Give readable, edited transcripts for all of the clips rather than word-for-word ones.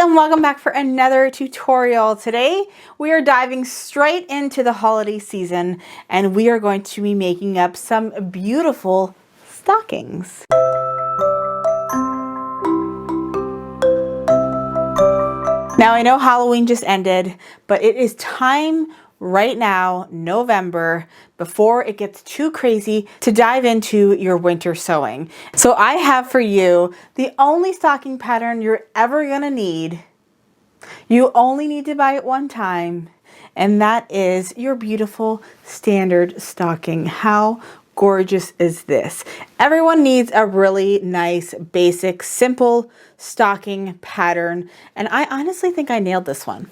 and welcome back for another tutorial. Today we are diving straight into the holiday season and we are going to be making up some beautiful stockings. Now I know Halloween just ended, but it is time right now, November, before it gets too crazy, to dive into your winter sewing. So I have for you the only stocking pattern you're ever gonna need. You only need to buy it one time, and that is your beautiful standard stocking. How gorgeous is this? Everyone needs a really nice, basic, simple stocking pattern, and I honestly think I nailed this one.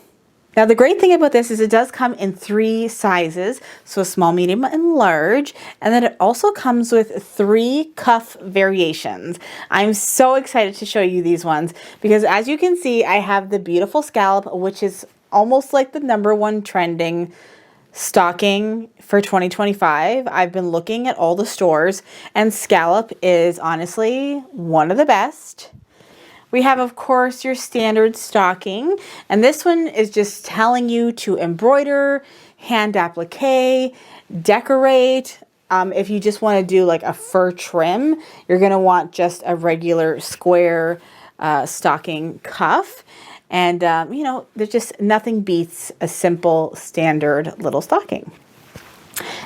Now the great thing about this is it does come in 3 sizes, so small, medium, and large, and then it also comes with 3 cuff variations. I'm so excited to show you these ones because as you can see, I have the beautiful scallop, which is almost like the #1 trending stocking for 2025. I've been looking at all the stores and scallop is honestly one of the best. We have, of course, your standard stocking, and this one is just telling you to embroider, hand applique, decorate. If you just want to do like a fur trim, you're going to want just a regular square stocking cuff. And, you know, there's just nothing beats a simple standard little stocking.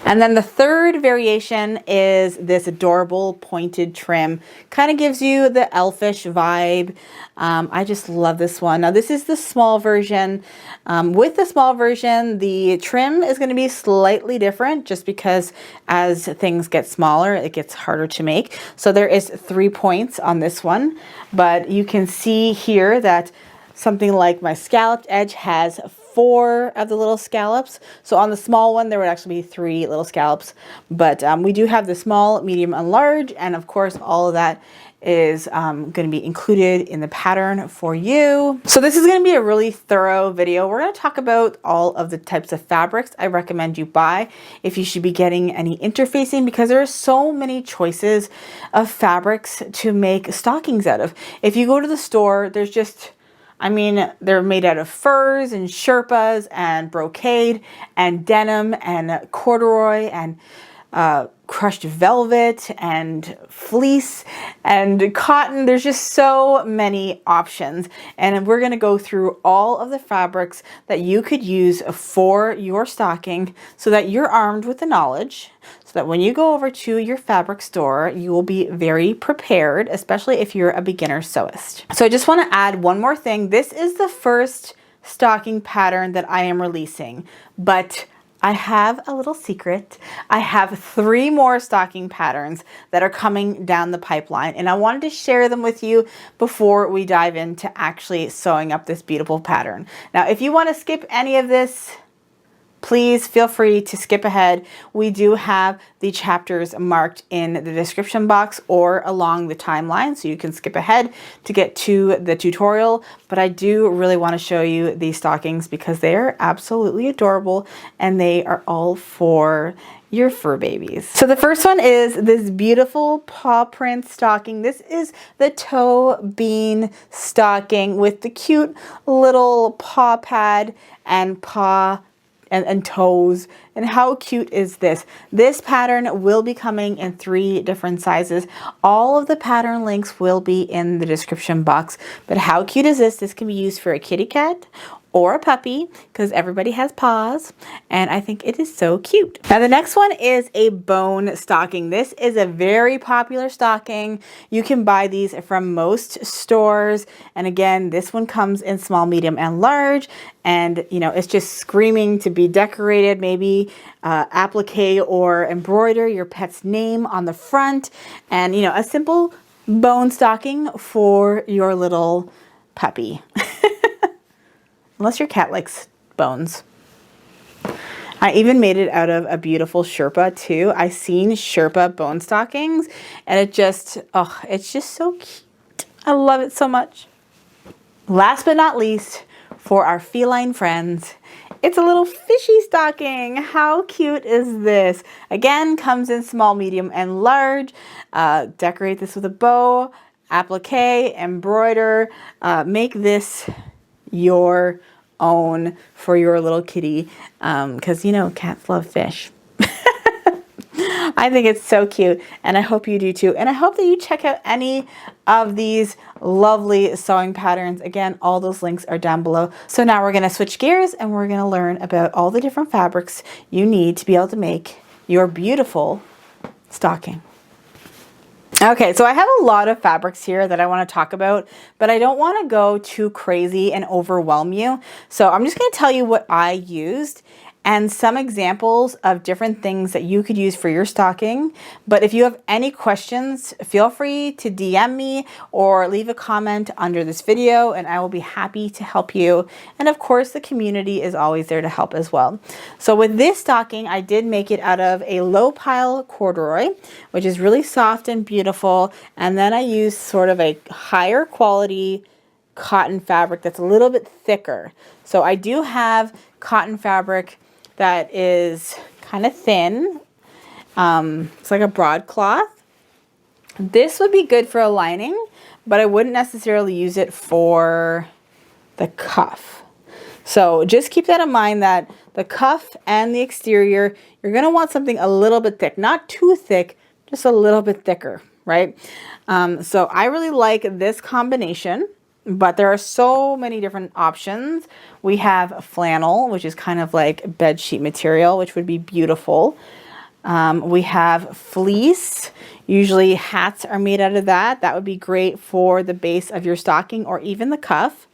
And then the third variation is this adorable pointed trim. Kind of gives you the elfish vibe. I just love this one. Now this is the small version. With the small version, the trim is going to be slightly different just because as things get smaller, it gets harder to make. So there is 3 points on this one, but you can see here that something like my scalloped edge has 4 of the little scallops. So on the small one, there would actually be 3 little scallops. But we do have the small, medium, and large. And of course, all of that is going to be included in the pattern for you. So this is going to be a really thorough video. We're going to talk about all of the types of fabrics I recommend you buy if you should be getting any interfacing, because there are so many choices of fabrics to make stockings out of. If you go to the store, there's just, I mean, they're made out of furs and sherpas and brocade and denim and corduroy and crushed velvet and fleece and cotton. There's just so many options. And we're going to go through all of the fabrics that you could use for your stocking so that you're armed with the knowledge, so that when you go over to your fabric store, you will be very prepared, especially if you're a beginner sewist. So I just want to add one more thing. This is the first stocking pattern that I am releasing, but I have a little secret. I have 3 more stocking patterns that are coming down the pipeline, and I wanted to share them with you before we dive into actually sewing up this beautiful pattern. Now, if you want to skip any of this, please feel free to skip ahead. We do have the chapters marked in the description box or along the timeline, so you can skip ahead to get to the tutorial. But I do really want to show you these stockings because they are absolutely adorable and they are all for your fur babies. So the first one is this beautiful paw print stocking. This is the toe bean stocking with the cute little paw pad and paw and toes. And how cute is this? This pattern will be coming in 3 different sizes. All of the pattern links will be in the description box. But how cute is this? This can be used for a kitty cat or a puppy because everybody has paws, and I think it is so cute. Now the next one is a bone stocking. This is a very popular stocking. You can buy these from most stores, and again, this one comes in small, medium, and large, and you know, it's just screaming to be decorated. Maybe applique or embroider your pet's name on the front, and you know, a simple bone stocking for your little puppy. Unless your cat likes bones. I even made it out of a beautiful sherpa too. I seen sherpa bone stockings and it just, oh, it's just so cute. I love it so much. Last but not least, for our feline friends, it's a little fishy stocking. How cute is this? Again, comes in small, medium, and large. Decorate this with a bow, applique, embroider, make this your own for your little kitty, because you know cats love fish. I think it's so cute, and I hope you do too. And I hope that you check out any of these lovely sewing patterns. Again, all those links are down below. So now we're going to switch gears and we're going to learn about all the different fabrics you need to be able to make your beautiful stocking. Okay, so I have a lot of fabrics here that I want to talk about, but I don't want to go too crazy and overwhelm you. So I'm just going to tell you what I used and some examples of different things that you could use for your stocking. But if you have any questions, feel free to DM me or leave a comment under this video and I will be happy to help you. And of course, the community is always there to help as well. So with this stocking, I did make it out of a low pile corduroy, which is really soft and beautiful. And then I used sort of a higher quality cotton fabric that's a little bit thicker. So I do have cotton fabric that is kind of thin. It's like a broadcloth. This would be good for a lining, but I wouldn't necessarily use it for the cuff. So just keep that in mind, that the cuff and the exterior, you're gonna want something a little bit thick, not too thick, just a little bit thicker, right? So I really like this combination. But there are so many different options. We have flannel, which is kind of like bed sheet material, which would be beautiful. We have fleece. Usually hats are made out of that. That would be great for the base of your stocking or even the cuff.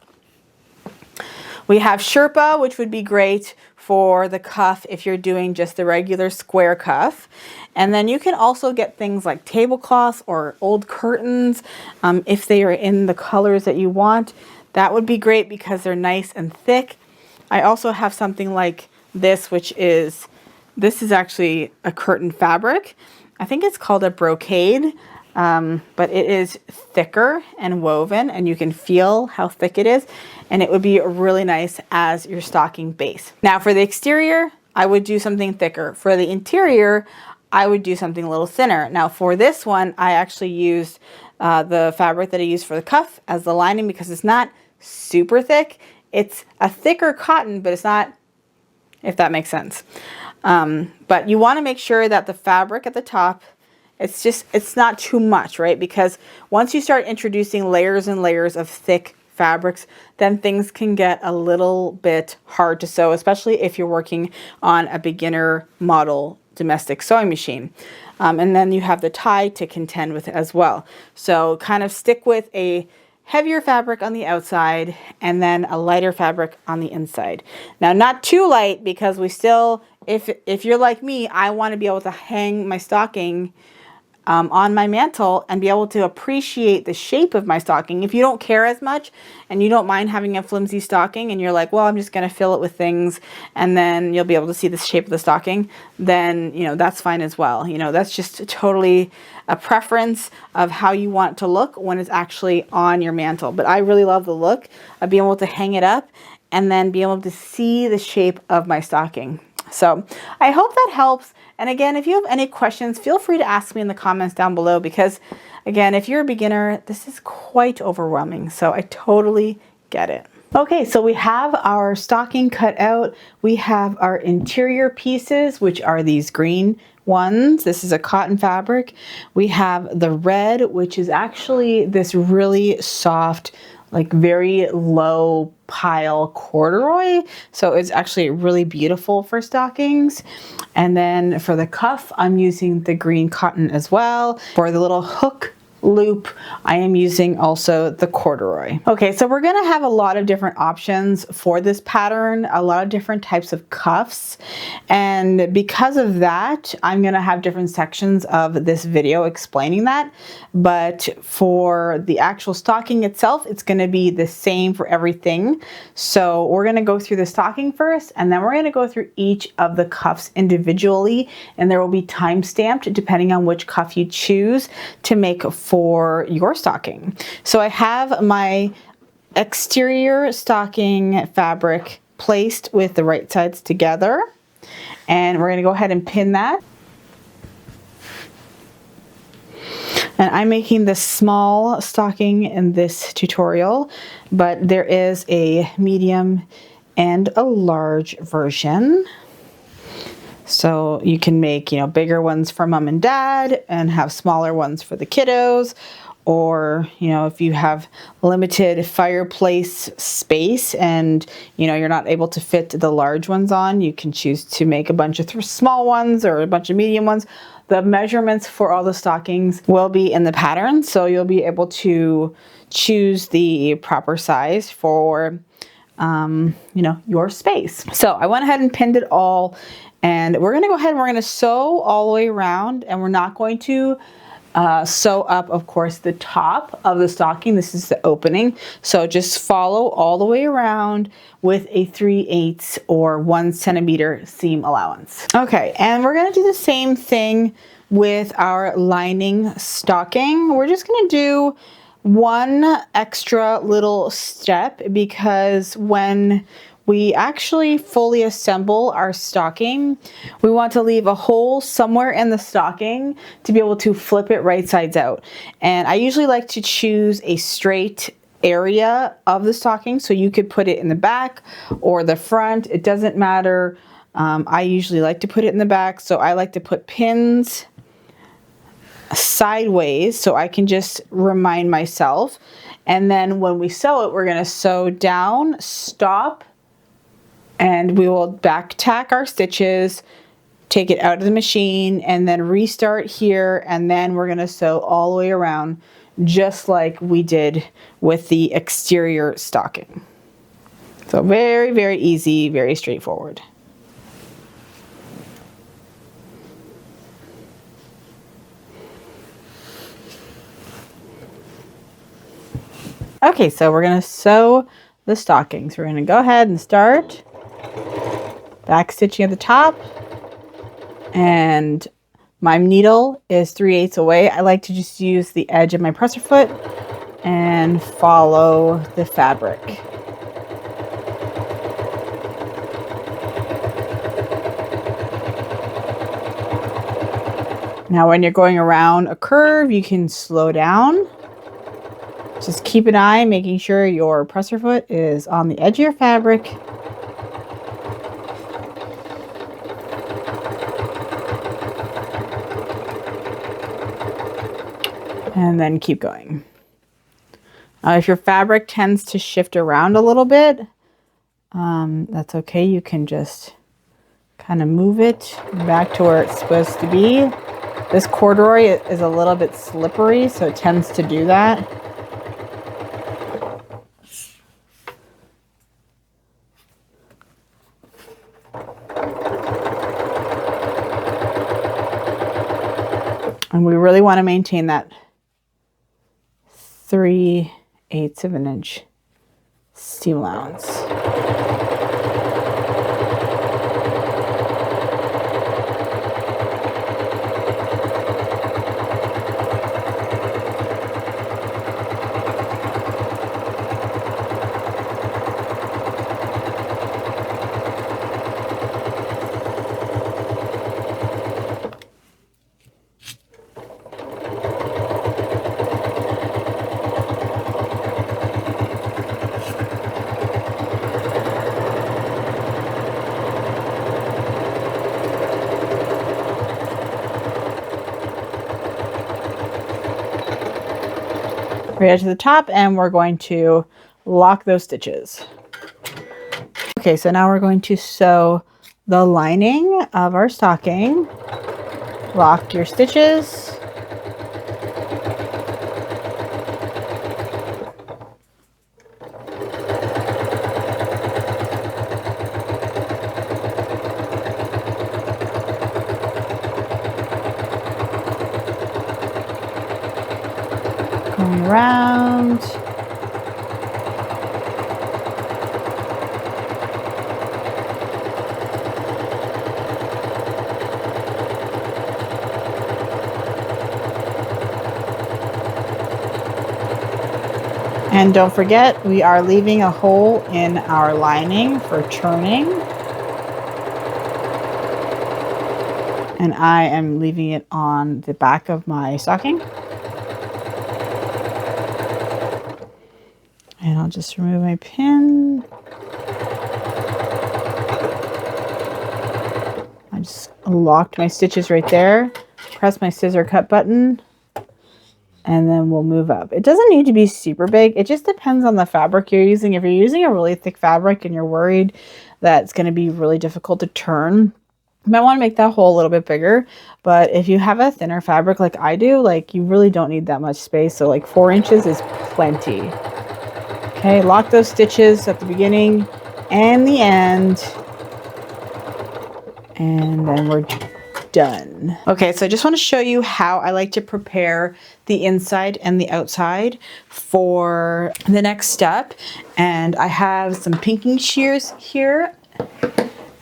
We have Sherpa, which would be great for the cuff if you're doing just the regular square cuff. And then you can also get things like tablecloths or old curtains if they are in the colors that you want. That would be great because they're nice and thick. I also have something like this, this is actually a curtain fabric. I think it's called a brocade, but it is thicker and woven and you can feel how thick it is. And it would be really nice as your stocking base. Now for the exterior, I would do something thicker. For the interior, I would do something a little thinner. Now for this one, I actually used the fabric that I used for the cuff as the lining because it's not super thick. It's a thicker cotton, but it's not, if that makes sense. But you want to make sure that the fabric at the top, it's not too much, right? Because once you start introducing layers and layers of thick fabrics, then things can get a little bit hard to sew, especially if you're working on a beginner model domestic sewing machine. And then you have the tie to contend with as well. So kind of stick with a heavier fabric on the outside and then a lighter fabric on the inside. Now, not too light because we still, if you're like me, I want to be able to hang my stocking on my mantle and be able to appreciate the shape of my stocking. If you don't care as much and you don't mind having a flimsy stocking and you're like, well, I'm just going to fill it with things and then you'll be able to see the shape of the stocking, then, you know, that's fine as well. You know, that's just totally a preference of how you want it to look when it's actually on your mantle. But I really love the look of being able to hang it up and then be able to see the shape of my stocking. So I hope that helps. And again, if you have any questions, feel free to ask me in the comments down below because, again, if you're a beginner, this is quite overwhelming. So I totally get it. Okay, so we have our stocking cut out. We have our interior pieces, which are these green ones. This is a cotton fabric. We have the red, which is actually this really soft, like very low pile corduroy. So it's actually really beautiful for stockings. And then for the cuff, I'm using the green cotton as well. For the little hook loop, I am using also the corduroy. Okay, so we're gonna have a lot of different options for this pattern, a lot of different types of cuffs. And because of that, I'm gonna have different sections of this video explaining that. But for the actual stocking itself, it's gonna be the same for everything. So we're gonna go through the stocking first, and then we're gonna go through each of the cuffs individually, and there will be time stamped depending on which cuff you choose to make for your stocking. So I have my exterior stocking fabric placed with the right sides together, and we're going to go ahead and pin that. And I'm making the small stocking in this tutorial, but there is a medium and a large version. So you can make, bigger ones for mom and dad and have smaller ones for the kiddos. Or, if you have limited fireplace space and, you're not able to fit the large ones on, you can choose to make a bunch of small ones or a bunch of medium ones. The measurements for all the stockings will be in the pattern, so you'll be able to choose the proper size for, your space. So I went ahead and pinned it all, and we're gonna go ahead and we're gonna sew all the way around, and we're not going to sew up, of course, the top of the stocking. This is the opening. So just follow all the way around with a 3/8 or 1 centimeter seam allowance. Okay, and we're gonna do the same thing with our lining stocking. We're just gonna do one extra little step, because when we actually fully assemble our stocking, we want to leave a hole somewhere in the stocking to be able to flip it right sides out. And I usually like to choose a straight area of the stocking, so you could put it in the back or the front. It doesn't matter. I usually like to put it in the back, so I like to put pins sideways so I can just remind myself. And then when we sew it, we're going to sew down, stop, and we will back tack our stitches, take it out of the machine, and then restart here, and then we're going to sew all the way around just like we did with the exterior stocking. So very, very easy, very straightforward. Okay, so we're going to sew the stockings. We're going to go ahead and start back stitching at the top, and my needle is 3/8 away. I like to just use the edge of my presser foot and follow the fabric. Now when you're going around a curve, you can slow down. Just keep an eye, making sure your presser foot is on the edge of your fabric. And then keep going. If your fabric tends to shift around a little bit, that's okay. You can just kind of move it back to where it's supposed to be. This corduroy is a little bit slippery, so it tends to do that. And we really want to maintain that 3/8 of an inch seam allowance. Right to the top, and we're going to lock those stitches. Okay, so now we're going to sew the lining of our stocking. Lock your stitches. Going around. And don't forget, we are leaving a hole in our lining for turning. And I am leaving it on the back of my stocking. And I'll just remove my pin. I just locked my stitches right there. Press my scissor cut button. And then we'll move up. It doesn't need to be super big. It just depends on the fabric you're using. If you're using a really thick fabric and you're worried that it's going to be really difficult to turn, you might want to make that hole a little bit bigger. But if you have a thinner fabric like I do, like you really don't need that much space. So like 4 inches is plenty. Okay, lock those stitches at the beginning and the end. And then we're done. Okay, so I just want to show you how I like to prepare the inside and the outside for the next step. And I have some pinking shears here.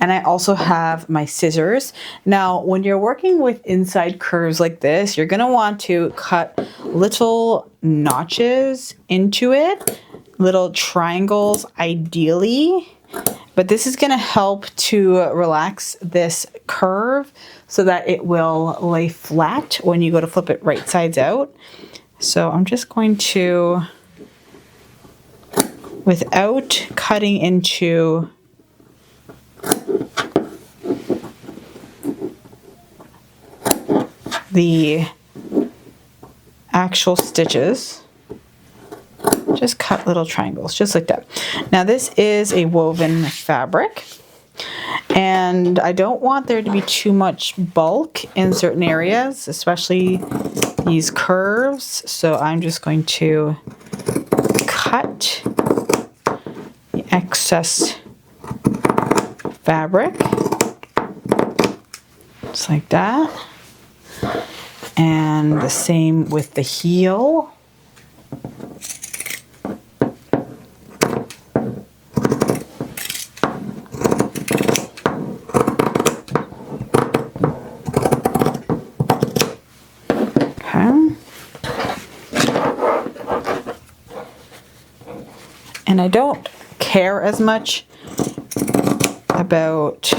And I also have my scissors. Now, when you're working with inside curves like this, you're gonna want to cut little notches into it, little triangles ideally. But this is gonna help to relax this curve so that it will lay flat when you go to flip it right sides out. So I'm just going to, without cutting into the actual stitches, just cut little triangles just like that. Now this is a woven fabric and I don't want there to be too much bulk in certain areas, especially these curves. So I'm just going to cut the excess fabric just like that. And the same with the heel. And I don't care as much about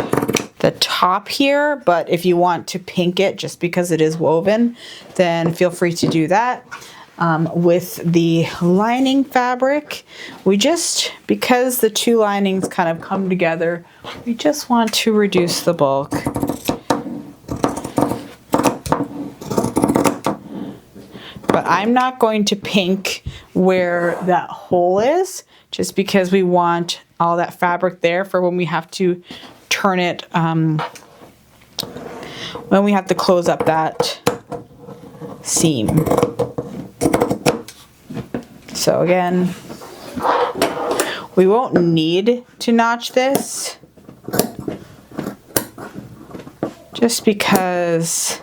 the top here, but if you want to pink it just because it is woven, then feel free to do that. With the lining fabric, because the two linings kind of come together, we just want to reduce the bulk. But I'm not going to pink where that hole is, just because we want all that fabric there for when we have to turn it, when we have to close up that seam. So again, we won't need to notch this, just because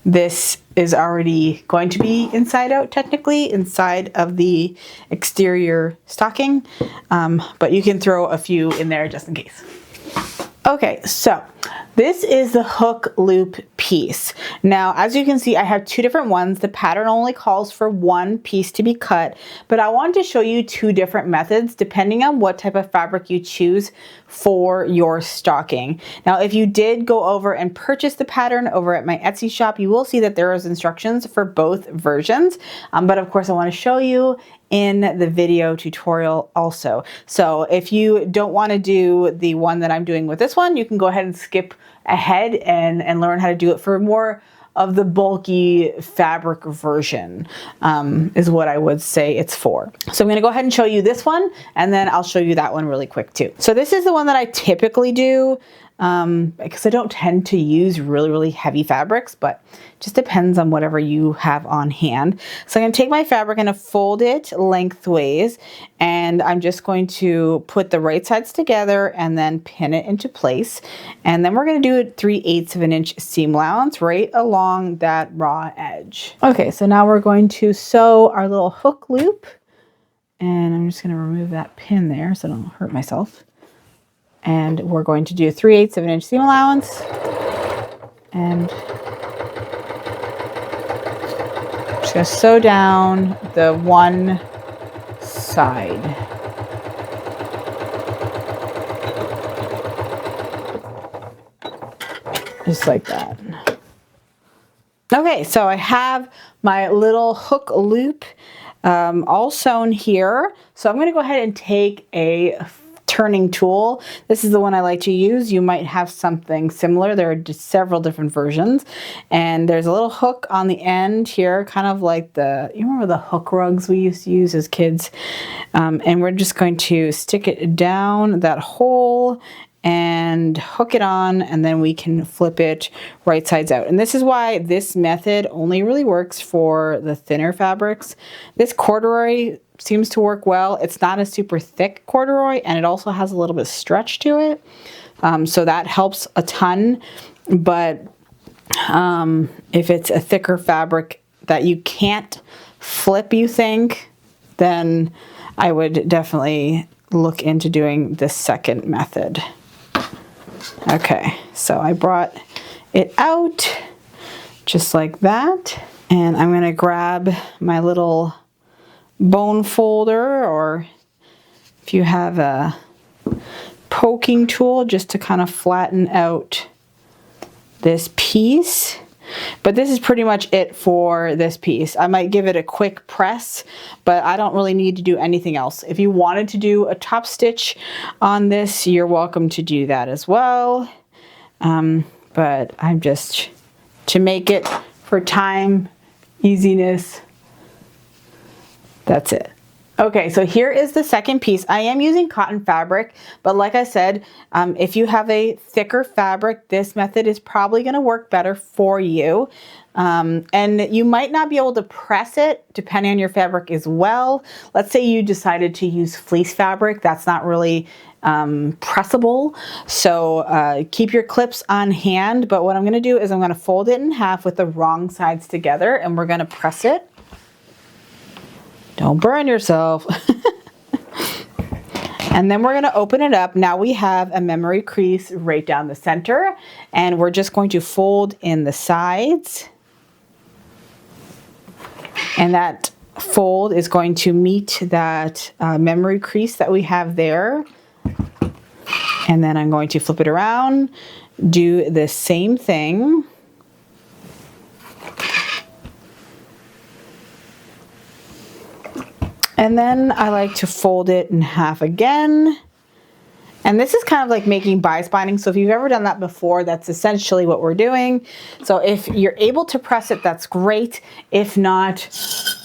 this is already going to be inside out, technically, inside of the exterior stocking, but you can throw a few in there just in case. Okay, so this is the hook loop piece. Now, as you can see, I have two different ones. The pattern only calls for one piece to be cut, but I wanted to show you two different methods depending on what type of fabric you choose for your stocking. Now, if you did go over and purchase the pattern over at my Etsy shop, you will see that there is instructions for both versions. But of course, I want to show you in the video tutorial also. So if you don't want to do the one that I'm doing with this one, you can go ahead and skip ahead and learn how to do it for more of the bulky fabric version, is what I would say it's for. So I'm going to go ahead and show you this one, and then I'll show you that one really quick too. So this is the one that I typically do, because I don't tend to use really heavy fabrics, but it just depends on whatever you have on hand. So I'm going to take my fabric and fold it lengthways, and I'm just going to put the right sides together and then pin it into place. And then we're going to do a 3/8 of an inch seam allowance right along that raw edge. Okay, so now we're going to sew our little hook loop, and I'm just going to remove that pin there so I don't hurt myself. And we're going to do 3/8 of an inch seam allowance, and I'm just going to sew down the one side. Just like that. Okay, so I have my little hook loop all sewn here. So I'm going to go ahead and take a turning tool. This is the one I like to use. You might have something similar. There are just several different versions. And there's a little hook on the end here, kind of like you remember the hook rugs we used to use as kids? And we're just going to stick it down that hole and hook it on, and then we can flip it right sides out. And this is why this method only really works for the thinner fabrics. This corduroy seems to work well. It's not a super thick corduroy, and it also has a little bit of stretch to it. So that helps a ton. But if it's a thicker fabric that you can't flip, you think, then I would definitely look into doing this second method. Okay, so I brought it out just like that, and I'm going to grab my little bone folder, or if you have a poking tool, just to kind of flatten out this piece. But this is pretty much it for this piece. I might give it a quick press, but I don't really need to do anything else. If you wanted to do a top stitch on this, you're welcome to do that as well. But I'm just, to make it for time, easiness, that's it. Okay, so here is the second piece. I am using cotton fabric, but like I said, if you have a thicker fabric, this method is probably going to work better for you. And you might not be able to press it depending on your fabric as well. Let's say you decided to use fleece fabric. That's not really pressable. So keep your clips on hand. But what I'm going to do is I'm going to fold it in half with the wrong sides together, and we're going to press it. Don't burn yourself. And then we're going to open it up. Now we have a memory crease right down the center, and we're just going to fold in the sides. And that fold is going to meet that memory crease that we have there. And then I'm going to flip it around, do the same thing. And then I like to fold it in half again. And this is kind of like making bias binding. So if you've ever done that before, that's essentially what we're doing. So if you're able to press it, that's great. If not,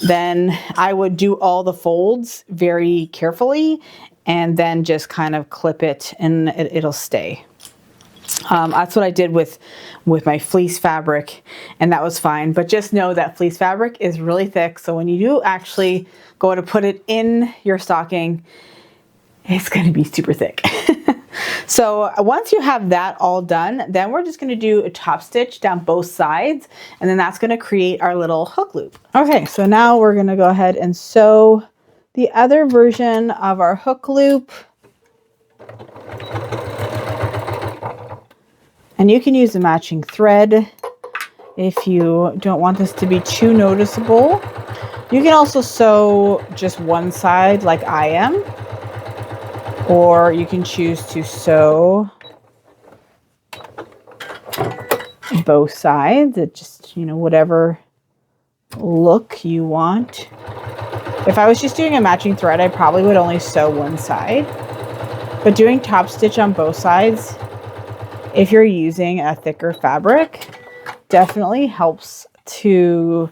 then I would do all the folds very carefully and then just kind of clip it, and it'll stay. That's what I did with my fleece fabric, and that was fine. But just know that fleece fabric is really thick, so when you do actually go to put it in your stocking, it's going to be super thick. So once you have that all done, then we're just going to do a top stitch down both sides, and then that's going to create our little hook loop. Okay, so now we're going to go ahead and sew the other version of our hook loop. And you can use a matching thread if you don't want this to be too noticeable. You can also sew just one side like I am, or you can choose to sew both sides. It just, whatever look you want. If I was just doing a matching thread, I probably would only sew one side. But doing top stitch on both sides, if you're using a thicker fabric, definitely helps to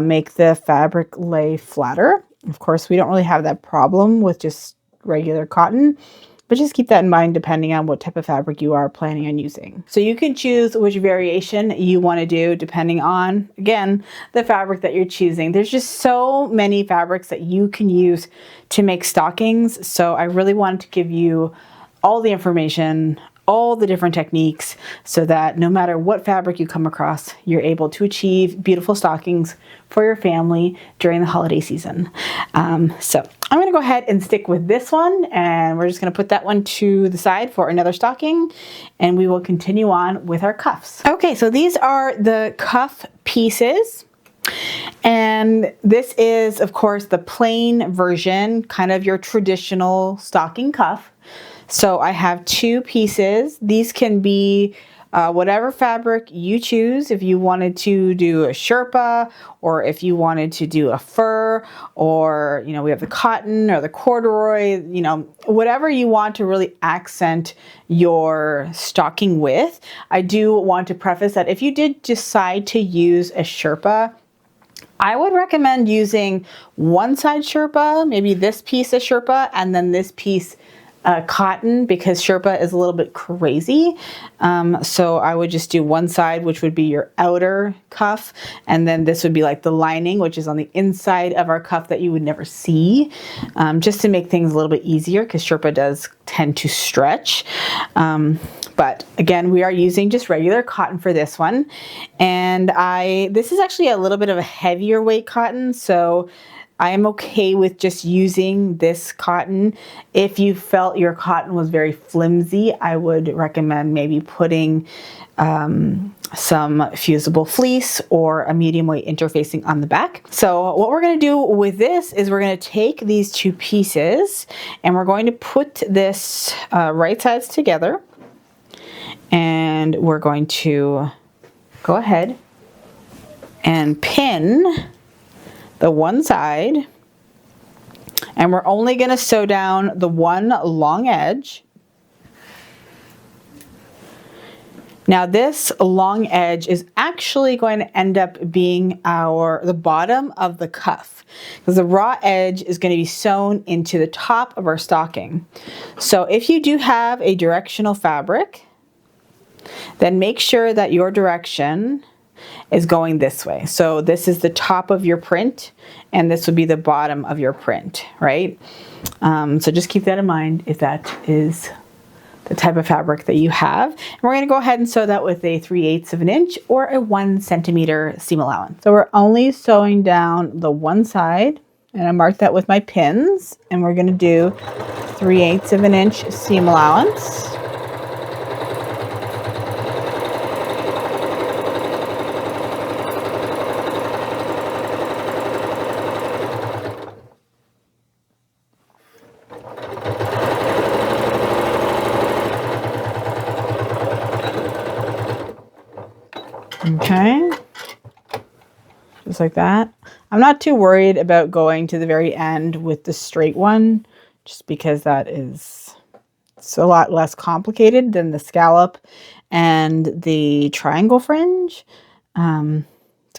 make the fabric lay flatter. Of course, we don't really have that problem with just regular cotton, but just keep that in mind depending on what type of fabric you are planning on using. So you can choose which variation you want to do depending on, again, the fabric that you're choosing. There's just so many fabrics that you can use to make stockings. So I really wanted to give you all the information, all the different techniques, so that no matter what fabric you come across, you're able to achieve beautiful stockings for your family during the holiday season. So I'm going to go ahead and stick with this one, and we're just going to put that one to the side for another stocking, and we will continue on with our cuffs. Okay, so these are the cuff pieces. And this is, of course, the plain version, kind of your traditional stocking cuff. So I have two pieces. These can be whatever fabric you choose. If you wanted to do a Sherpa, or if you wanted to do a fur, or, you know, we have the cotton or the corduroy, you know, whatever you want to really accent your stocking with. I do want to preface that if you did decide to use a Sherpa, I would recommend using one side Sherpa, maybe this piece of Sherpa, and then this piece cotton, because Sherpa is a little bit crazy. So I would just do one side, which would be your outer cuff, and then this would be like the lining, which is on the inside of our cuff that you would never see, just to make things a little bit easier, because Sherpa does tend to stretch. But again, we are using just regular cotton for this one. And this is actually a little bit of a heavier weight cotton, so I am okay with just using this cotton. If you felt your cotton was very flimsy, I would recommend maybe putting some fusible fleece or a medium weight interfacing on the back. So what we're going to do with this is we're going to take these two pieces and we're going to put this right sides together. And we're going to go ahead and pin the one side, and we're only going to sew down the one long edge. Now this long edge is actually going to end up being the bottom of the cuff, because the raw edge is going to be sewn into the top of our stocking. So if you do have a directional fabric, then make sure that your direction is going this way. So this is the top of your print, and this would be the bottom of your print, right? So just keep that in mind if that is the type of fabric that you have. And we're going to go ahead and sew that with a 3/8 of an inch or a 1 centimeter seam allowance. So we're only sewing down the one side, and I marked that with my pins, and we're going to do 3/8 of an inch seam allowance. Okay, just like that. I'm not too worried about going to the very end with the straight one, just because it's a lot less complicated than the scallop and the triangle fringe. So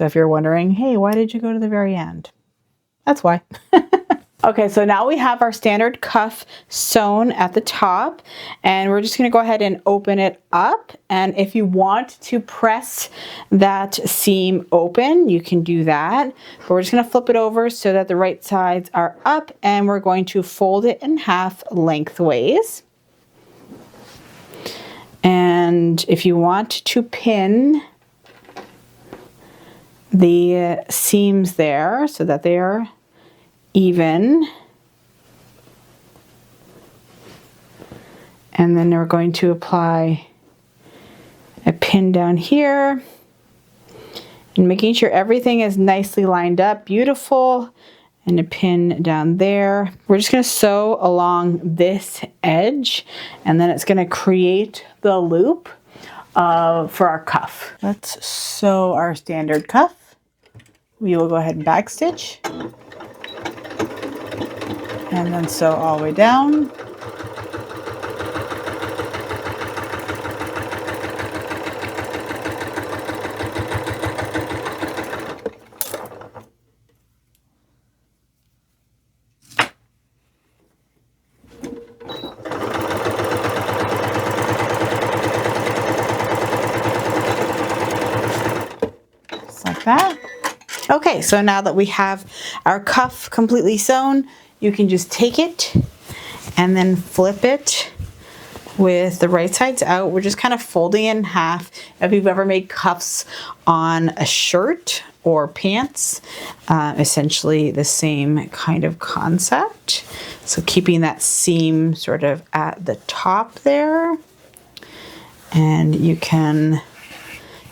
if you're wondering, hey, why did you go to the very end? That's why. Okay, so now we have our standard cuff sewn at the top, and we're just going to go ahead and open it up. And if you want to press that seam open, you can do that. But we're just going to flip it over so that the right sides are up, and we're going to fold it in half lengthways. And if you want to pin the seams there so that they are even, and then we're going to apply a pin down here and making sure everything is nicely lined up, beautiful, and a pin down there. We're just going to sew along this edge, and then it's going to create the loop for our cuff. Let's sew our standard cuff. We will go ahead and backstitch, and then sew all the way down. Just like that. Okay, so now that we have our cuff completely sewn, you can just take it and then flip it with the right sides out. We're just kind of folding it in half. If you've ever made cuffs on a shirt or pants, essentially the same kind of concept. So keeping that seam sort of at the top there, and you can,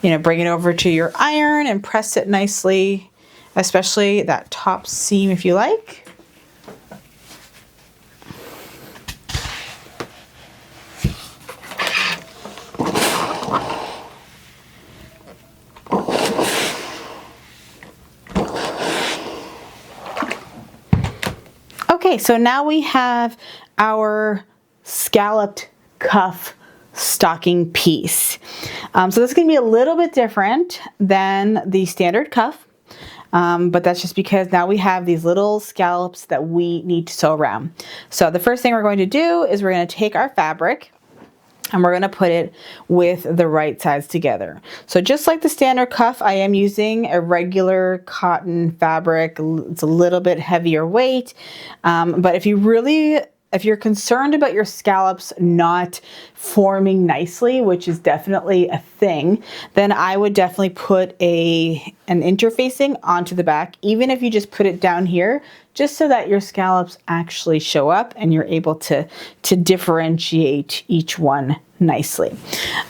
bring it over to your iron and press it nicely, especially that top seam if you like. Okay, so now we have our scalloped cuff stocking piece. So this is going to be a little bit different than the standard cuff, but that's just because now we have these little scallops that we need to sew around. So the first thing we're going to do is we're going to take our fabric and we're going to put it with the right sides together. So just like the standard cuff, I am using a regular cotton fabric. It's a little bit heavier weight, but if you're concerned about your scallops not forming nicely, which is definitely a thing, then I would definitely put an interfacing onto the back, even if you just put it down here, just so that your scallops actually show up and you're able to differentiate each one nicely.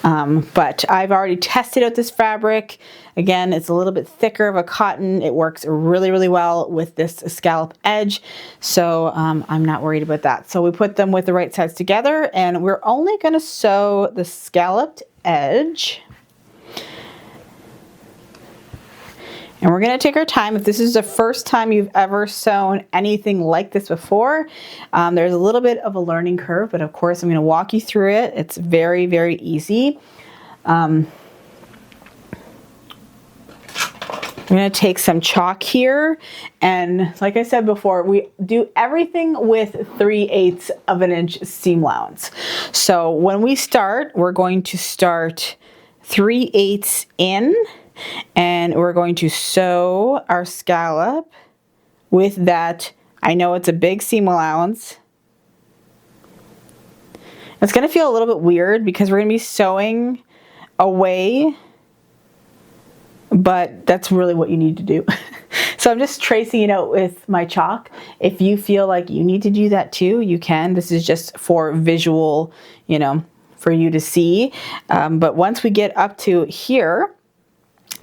But I've already tested out this fabric. Again, it's a little bit thicker of a cotton. It works really, really well with this scallop edge. So I'm not worried about that. So we put them with the right sides together, and we're only going to sew the scalloped edge. And we're going to take our time. If this is the first time you've ever sewn anything like this before, there's a little bit of a learning curve, but of course I'm going to walk you through it. It's very, very easy. I'm going to take some chalk here, and like I said before, we do everything with 3/8 of an inch seam allowance. So when we start, we're going to start 3/8 in, and we're going to sew our scallop with that. I know it's a big seam allowance. It's going to feel a little bit weird because we're going to be sewing away, but that's really what you need to do. So I'm just tracing it out with my chalk. If you feel like you need to do that too, you can. This is just for visual, for you to see. But once we get up to here,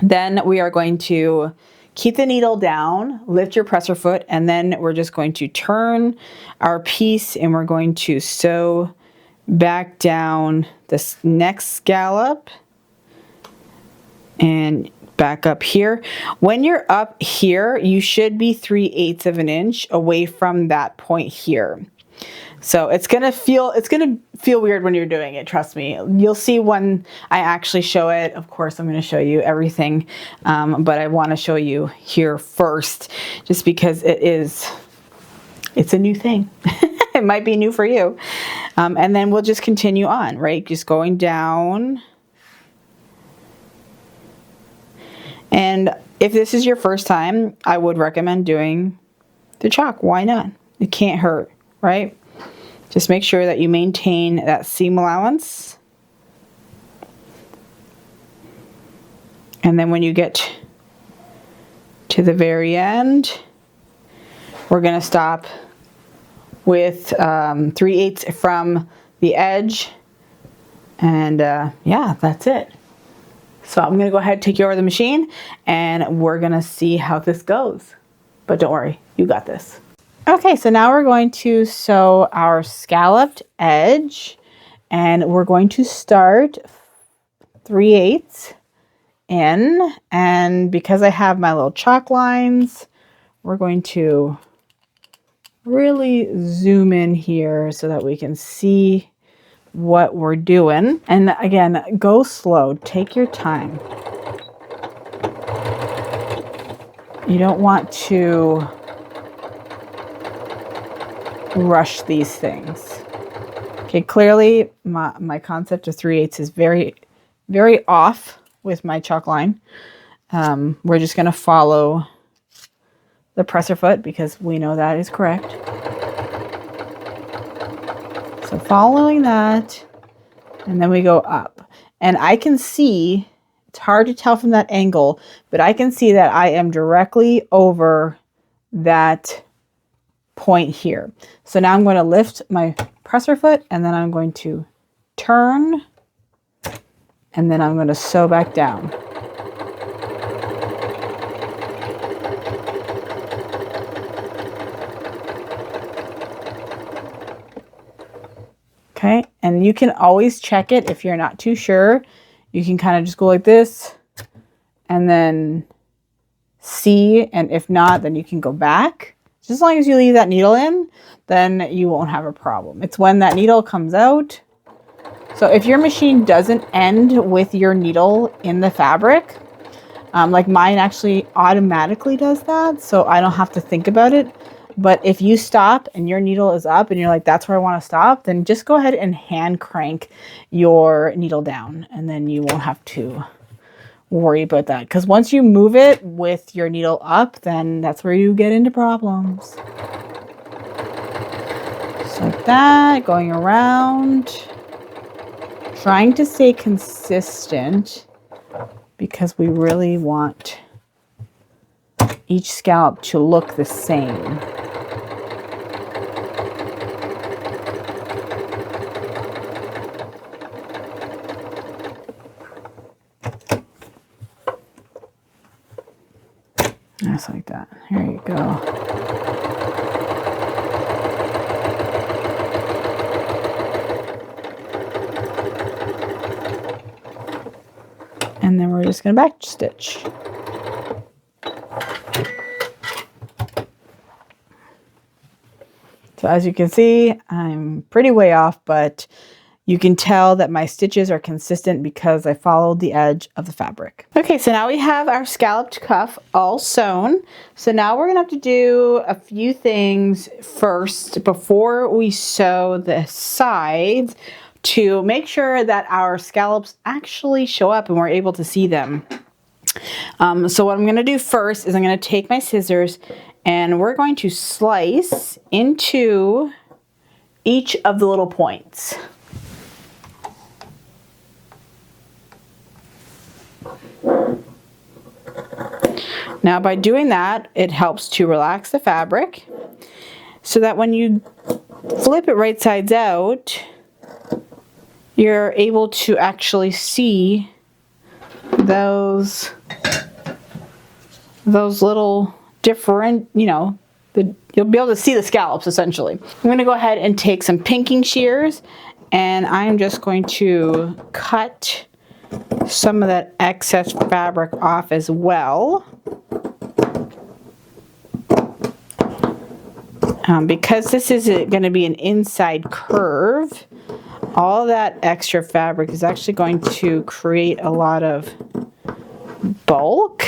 then we are going to keep the needle down, lift your presser foot, and then we're just going to turn our piece and we're going to sew back down this next scallop and back up here. When you're up here, you should be 3/8 of an inch away from that point here. So it's gonna feel weird when you're doing it, trust me. You'll see when I actually show it. Of course, I'm gonna show you everything, but I wanna show you here first, just because it's a new thing. It might be new for you. And then we'll just continue on, right? Just going down. And if this is your first time, I would recommend doing the chalk. Why not? It can't hurt, right? Just make sure that you maintain that seam allowance. And then when you get to the very end, we're going to stop with 3/8 from the edge. And yeah, that's it. So I'm going to go ahead and take you over the machine and we're going to see how this goes. But don't worry, you got this. Okay, so now we're going to sew our scalloped edge, and we're going to start 3/8 in, and because I have my little chalk lines, we're going to really zoom in here so that we can see what we're doing. And again, go slow, take your time. You don't want to rush these things. Okay, clearly my concept of 3/8 is very, very off with my chalk line. We're just going to follow the presser foot because we know that is correct. So following that, and then we go up. And I can see, it's hard to tell from that angle, but I can see that I am directly over that point here. So now I'm going to lift my presser foot, and then I'm going to turn, and then I'm going to sew back down. Okay, and you can always check it if you're not too sure. You can kind of just go like this and then see, and if not, then you can go back. Just as long as you leave that needle in, then you won't have a problem. It's when that needle comes out. So if your machine doesn't end with your needle in the fabric, like mine actually automatically does that, so I don't have to think about it. But if you stop and your needle is up and you're like, that's where I want to stop, then just go ahead and hand crank your needle down, and then you won't have to worry about that. Because once you move it with your needle up, then that's where you get into problems. Just like that, going around, trying to stay consistent because we really want each scallop to look the same. Just like that. Here you go. And then we're just going to back stitch. So as you can see, I'm pretty way off, but you can tell that my stitches are consistent because I followed the edge of the fabric. Okay, so now we have our scalloped cuff all sewn. So now we're gonna have to do a few things first before we sew the sides to make sure that our scallops actually show up and we're able to see them. So what I'm gonna do first is I'm gonna take my scissors and we're going to slice into each of the little points. Now by doing that, it helps to relax the fabric so that when you flip it right sides out, you're able to actually see those little different, you'll be able to see the scallops essentially. I'm going to go ahead and take some pinking shears and I'm just going to cut some of that excess fabric off as well. Because this is going to be an inside curve, all that extra fabric is actually going to create a lot of bulk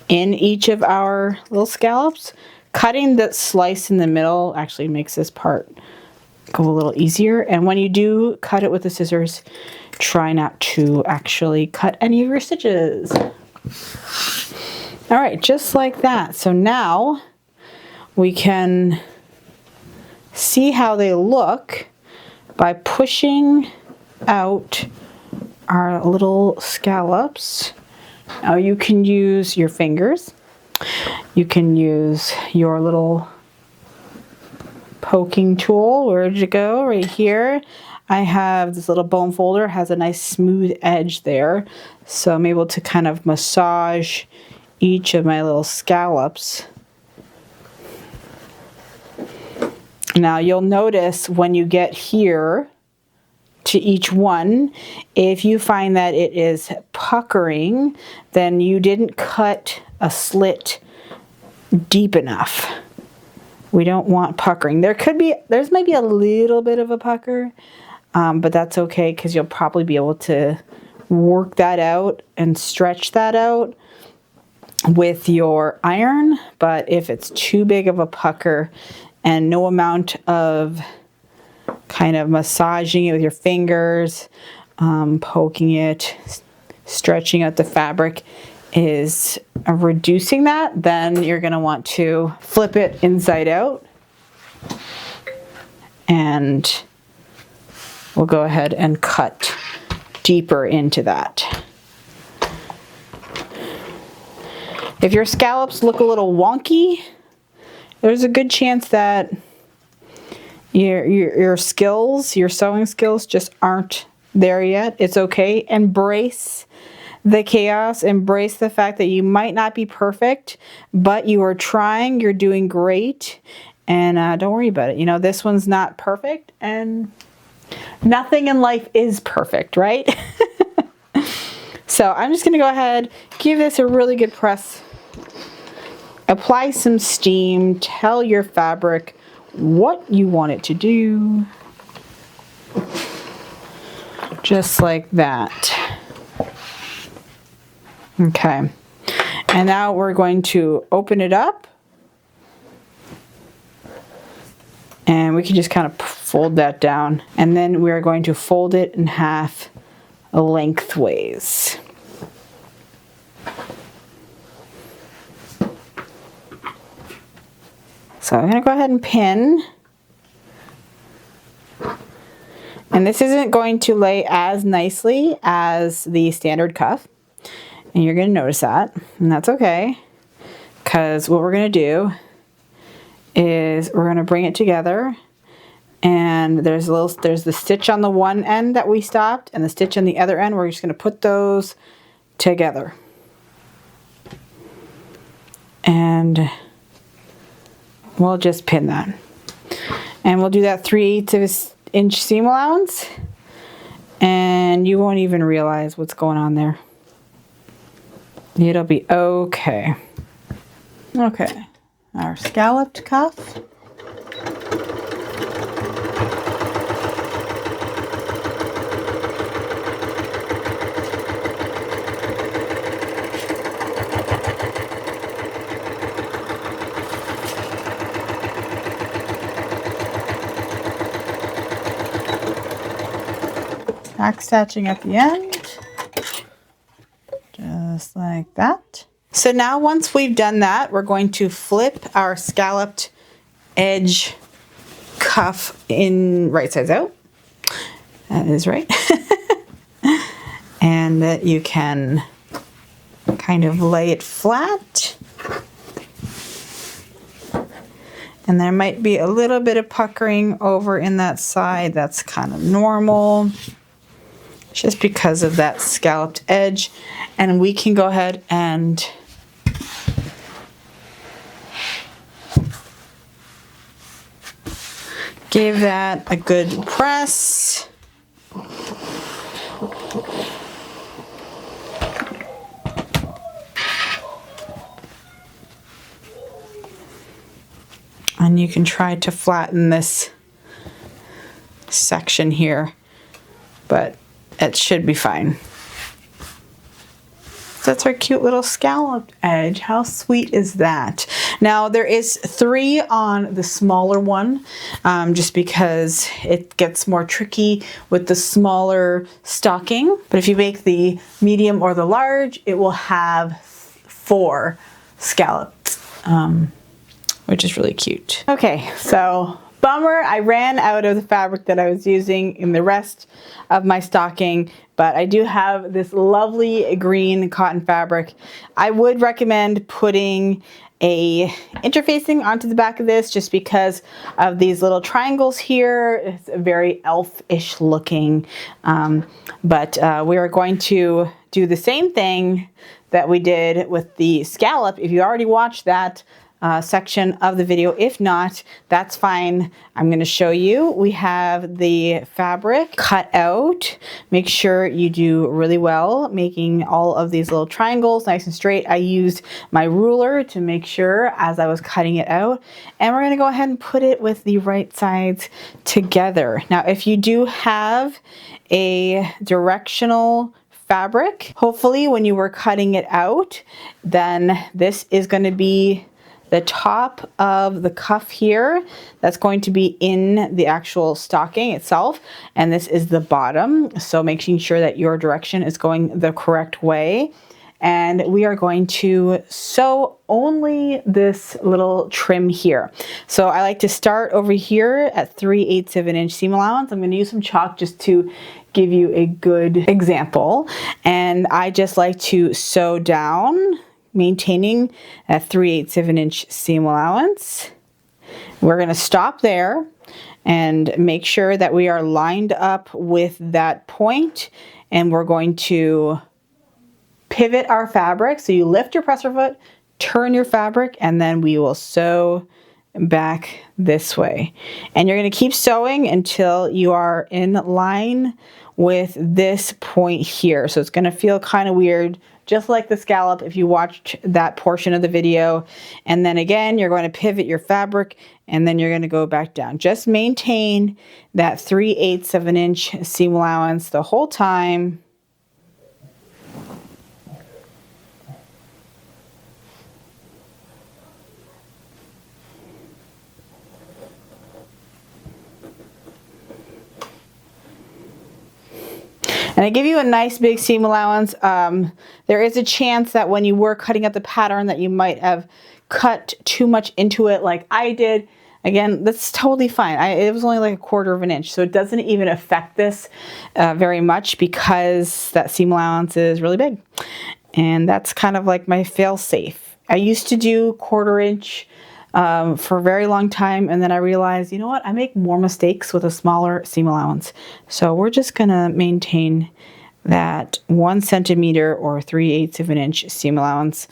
in each of our little scallops. Cutting that slice in the middle actually makes this part go a little easier. And when you do cut it with the scissors, try not to actually cut any of your stitches. All right, just like that. So now we can see how they look by pushing out our little scallops. Now you can use your fingers. You can use your little poking tool. Where'd you go? Right here. I have this little bone folder, has a nice smooth edge there. So I'm able to kind of massage each of my little scallops. Now you'll notice when you get here to each one, if you find that it is puckering, then you didn't cut a slit deep enough. We don't want puckering. There's maybe a little bit of a pucker, but that's okay because you'll probably be able to work that out and stretch that out with your iron. But if it's too big of a pucker and no amount of kind of massaging it with your fingers, poking it, stretching out the fabric is reducing that, then you're going to want to flip it inside out. And we'll go ahead and cut deeper into that. If your scallops look a little wonky, there's a good chance that your skills, your sewing skills just aren't there yet. It's okay. Embrace the chaos. Embrace the fact that you might not be perfect, but you are trying, you're doing great, and don't worry about it. This one's not perfect, and nothing in life is perfect, right? So I'm just going to go ahead, give this a really good press Apply some steam. Tell your fabric what you want it to do. Just like that. Okay. And now we're going to open it up. And we can just kind of fold that down. And then we're going to fold it in half lengthways. So I'm going to go ahead and pin. And this isn't going to lay as nicely as the standard cuff. And you're going to notice that. And that's okay. Because what we're going to do is we're going to bring it together. And there's the stitch on the one end that we stopped and the stitch on the other end. We're just going to put those together. And we'll just pin that. And we'll do that 3/8 of an inch seam allowance. And you won't even realize what's going on there. It'll be okay. Okay, our scalloped cuff. Back stitching at the end, just like that. So now once we've done that, we're going to flip our scalloped edge cuff in right sides out. That is right. And you can kind of lay it flat. And there might be a little bit of puckering over in that side. That's kind of normal, just because of that scalloped edge. And we can go ahead and give that a good press. And you can try to flatten this section here, but it should be fine. That's our cute little scalloped edge. How sweet is that? Now there is 3 on the smaller one, just because it gets more tricky with the smaller stocking. But if you make the medium or the large, it will have 4 scallops, which is really cute. Okay, so bummer, I ran out of the fabric that I was using in the rest of my stocking, but I do have this lovely green cotton fabric. I would recommend putting a interfacing onto the back of this just because of these little triangles here. It's very elf-ish looking, but we are going to do the same thing that we did with the scallop. If you already watched that section of the video. If not, that's fine. I'm going to show you. We have the fabric cut out. Make sure you do really well making all of these little triangles nice and straight. I used my ruler to make sure as I was cutting it out. And we're going to go ahead and put it with the right sides together. Now, if you do have a directional fabric, hopefully when you were cutting it out, then this is going to be the top of the cuff here. That's going to be in the actual stocking itself, and this is the bottom. So making sure that your direction is going the correct way. And we are going to sew only this little trim here. So I like to start over here at 3/8 of an inch seam allowance. I'm going to use some chalk just to give you a good example. And I just like to sew down, maintaining a 3/8 of an inch seam allowance. We're going to stop there and make sure that we are lined up with that point, and we're going to pivot our fabric. So you lift your presser foot, turn your fabric, and then we will sew back this way. And you're going to keep sewing until you are in line with this point here. So it's going to feel kind of weird, just like the scallop if you watched that portion of the video. And then again, you're going to pivot your fabric and then you're going to go back down. Just maintain that 3/8 of an inch seam allowance the whole time. And I give you a nice big seam allowance. There is a chance that when you were cutting out the pattern that you might have cut too much into it like I did. Again, that's totally fine. It was only like 1/4 of an inch, so it doesn't even affect this very much because that seam allowance is really big. And that's kind of like my fail safe. I used to do 1/4 inch for a very long time, and then I realized, you know what, I make more mistakes with a smaller seam allowance. So we're just gonna maintain that 1 centimeter or 3/8 of an inch seam allowance.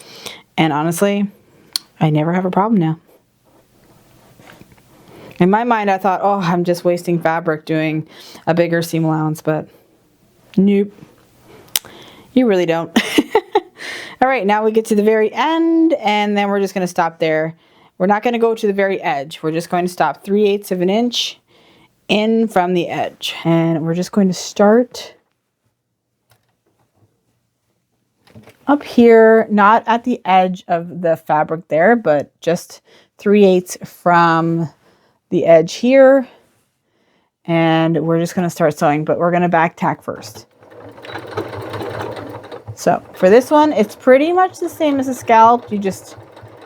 And honestly, I never have a problem now. In my mind, I thought, oh, I'm just wasting fabric doing a bigger seam allowance, but nope, you really don't. All right, now we get to the very end, and then we're just gonna stop there. We're not going to go to the very edge. We're just going to stop 3/8 of an inch in from the edge. And we're just going to start up here, not at the edge of the fabric there, but just 3/8 from the edge here. And we're just going to start sewing, but we're going to back tack first. So for this one, it's pretty much the same as a scallop.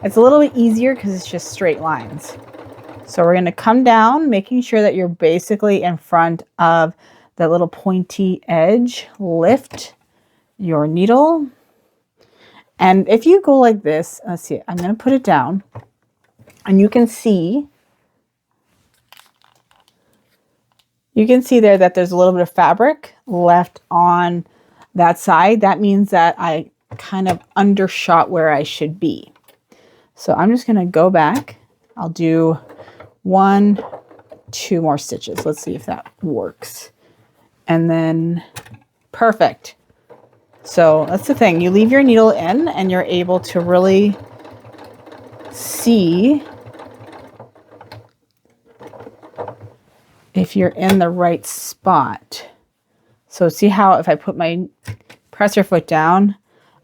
It's a little bit easier because it's just straight lines. So we're going to come down, making sure that you're basically in front of that little pointy edge. Lift your needle. And if you go like this, let's see, I'm going to put it down. And you can see there that there's a little bit of fabric left on that side. That means that I kind of undershot where I should be. So I'm just going to go back. I'll do 1, 2 more stitches. Let's see if that works. And then, perfect. So that's the thing. You leave your needle in and you're able to really see if you're in the right spot. So see how if I put my presser foot down,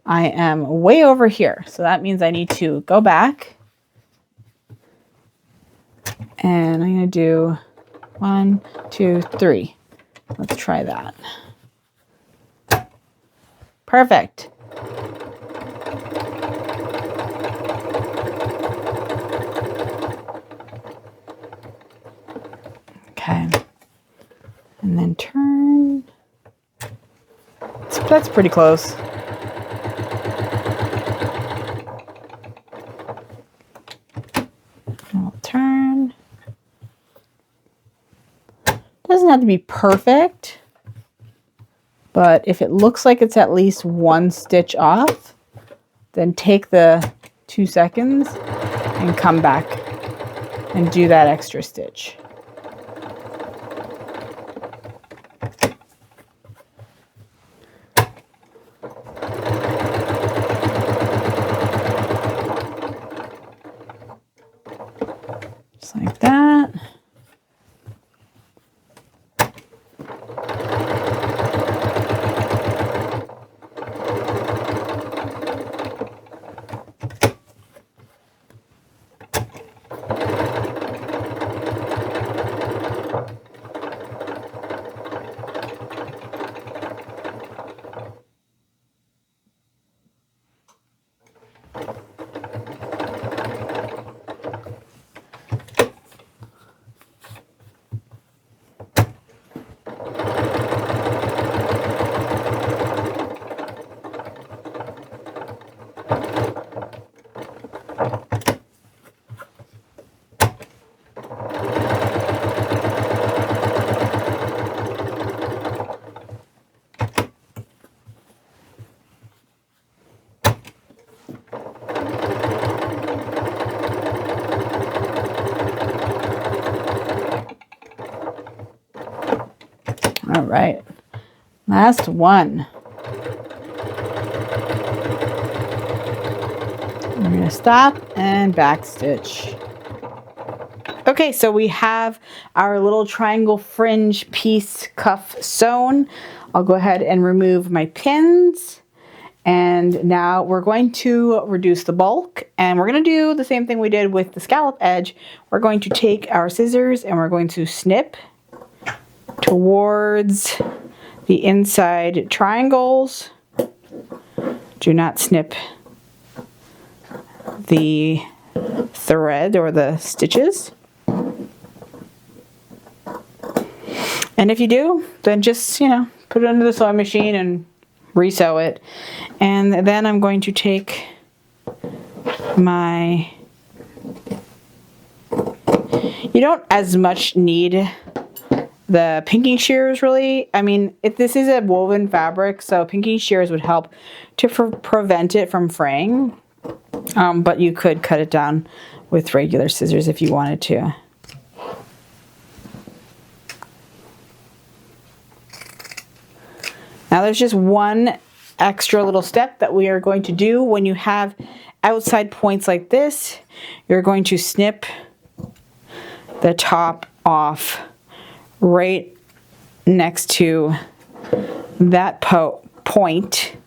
I am way over here. So that means I need to go back. And I'm going to do 1, 2, 3. Let's try that. Perfect. Okay. And then turn. That's pretty close. I'll turn. Doesn't have to be perfect, but if it looks like it's at least 1 stitch off, then take the 2 seconds and come back and do that extra stitch. Just like that. All right, last one. We're going to stop and back stitch. Okay, so we have our little triangle fringe piece cuff sewn. I'll go ahead and remove my pins. And now we're going to reduce the bulk, and we're going to do the same thing we did with the scallop edge. We're going to take our scissors and we're going to snip towards the inside triangles. Do not snip the thread or the stitches. And if you do, then just, put it under the sewing machine and resew it. And then I'm going to take my, you don't as much need the pinking shears really. I mean, if this is a woven fabric, so pinking shears would help to prevent it from fraying. But you could cut it down with regular scissors if you wanted to. Now there's just one extra little step that we are going to do when you have outside points like this. You're going to snip the top off right next to that point,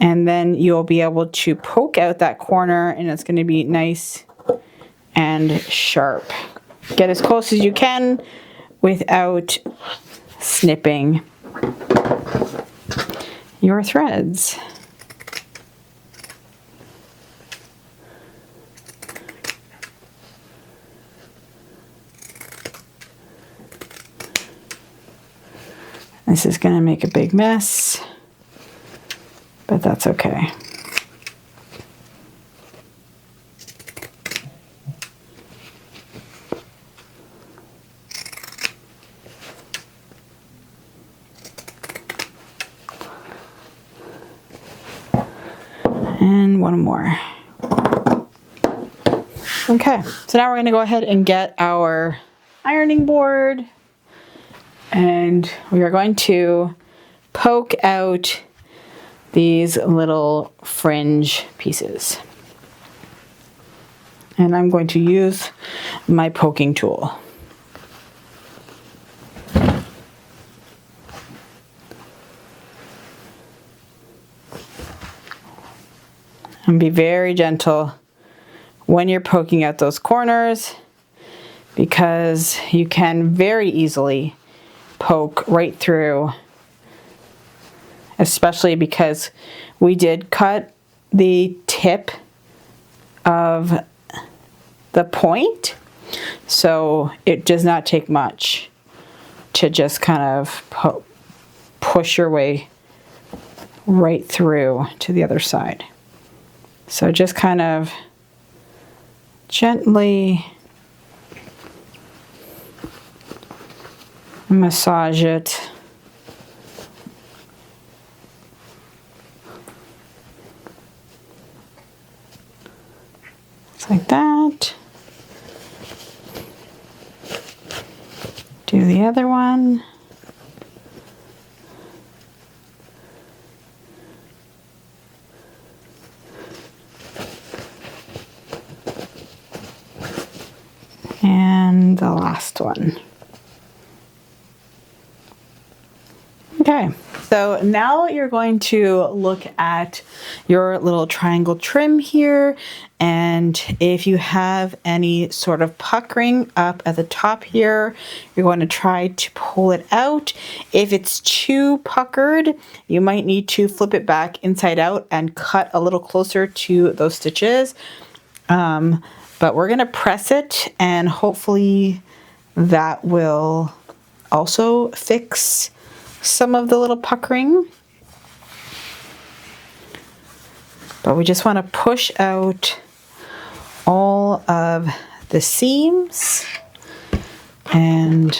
and then you'll be able to poke out that corner, and it's going to be nice and sharp. Get as close as you can without snipping your threads. This is going to make a big mess, but that's okay. And one more. Okay, so now we're going to go ahead and get our ironing board, and we are going to poke out these little fringe pieces. And I'm going to use my poking tool. And be very gentle when you're poking out those corners, because you can very easily poke right through, especially because we did cut the tip of the point, so it does not take much to just kind of push your way right through to the other side. So just kind of gently massage it. Just like that. Do the other one. And the last one. Okay, so now you're going to look at your little triangle trim here, and if you have any sort of puckering up at the top here, you're going to try to pull it out. If it's too puckered, you might need to flip it back inside out and cut a little closer to those stitches. But we're going to press it, and hopefully that will also fix some of the little puckering. But we just want to push out all of the seams and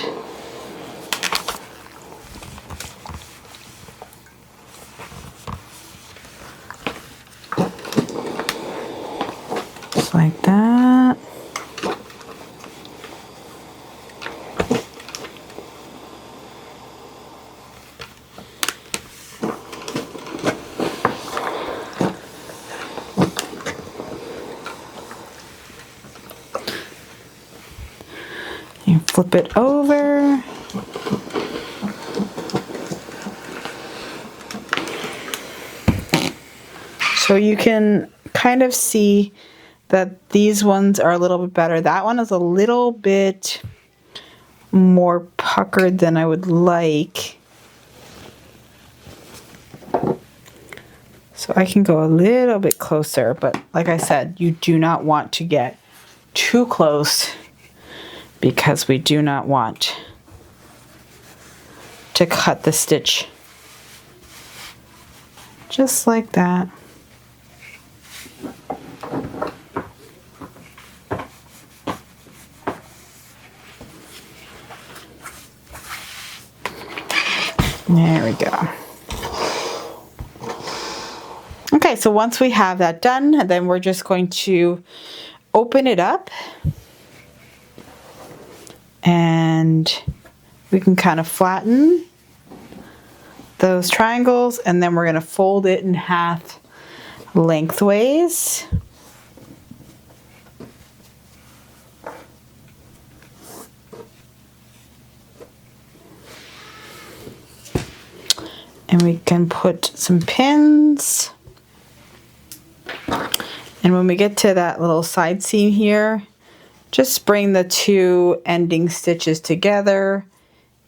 just like that. flip it over. So you can kind of see that these ones are a little bit better. That one is a little bit more puckered than I would like. So I can go a little bit closer, but like I said, you do not want to get too close because we do not want to cut the stitch. Just like that. There we go. Okay, so once we have that done, then we're just going to open it up and we can kind of flatten those triangles, and then we're going to fold it in half lengthways. And we can put some pins. And when we get to that little side seam here, just bring the two ending stitches together.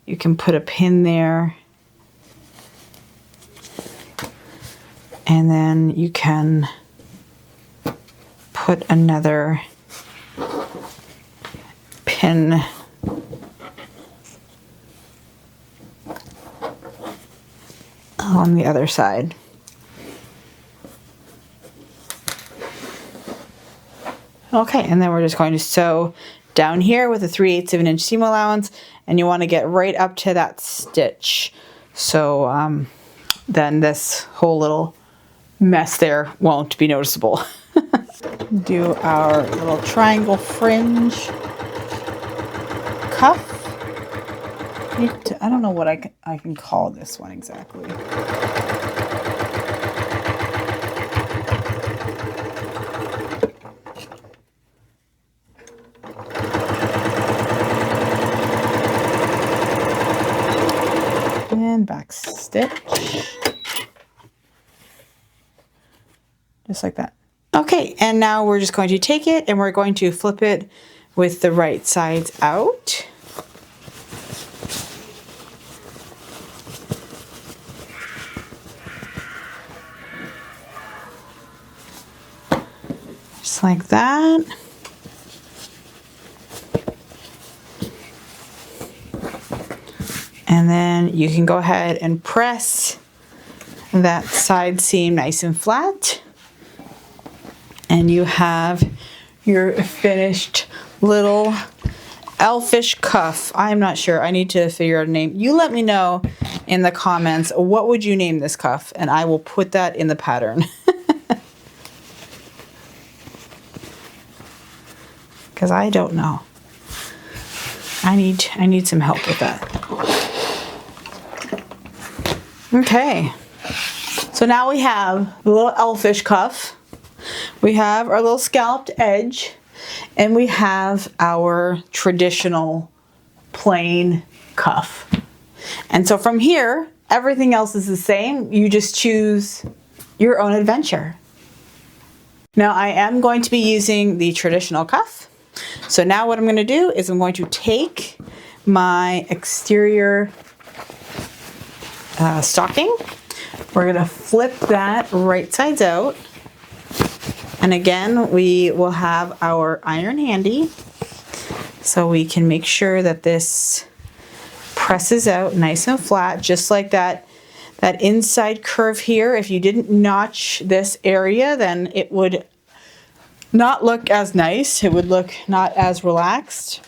You can put a pin there. And then you can put another pin on the other side. Okay, and then we're just going to sew down here with a 3/8 of an inch seam allowance, and you want to get right up to that stitch. So then this whole little mess there won't be noticeable. Do our little triangle fringe cuff. I don't know what I can call this one exactly. And back stitch. Just like that. Okay, and now we're just going to take it and we're going to flip it with the right sides out. Just like that. And then you can go ahead and press that side seam nice and flat. And you have your finished little elfish cuff. I'm not sure. I need to figure out a name. You let me know in the comments, what would you name this cuff? And I will put that in the pattern. Because I don't know. I need some help with that. Okay. So now we have the little elfish cuff. We have our little scalloped edge, and we have our traditional plain cuff. And so from here, everything else is the same. You just choose your own adventure. Now I am going to be using the traditional cuff. So now what I'm going to do is I'm going to take my exterior stocking. We're going to flip that right sides out. And again, we will have our iron handy so we can make sure that this presses out nice and flat, just like that inside curve here. If you didn't notch this area, then it would not look as nice. It would look not as relaxed.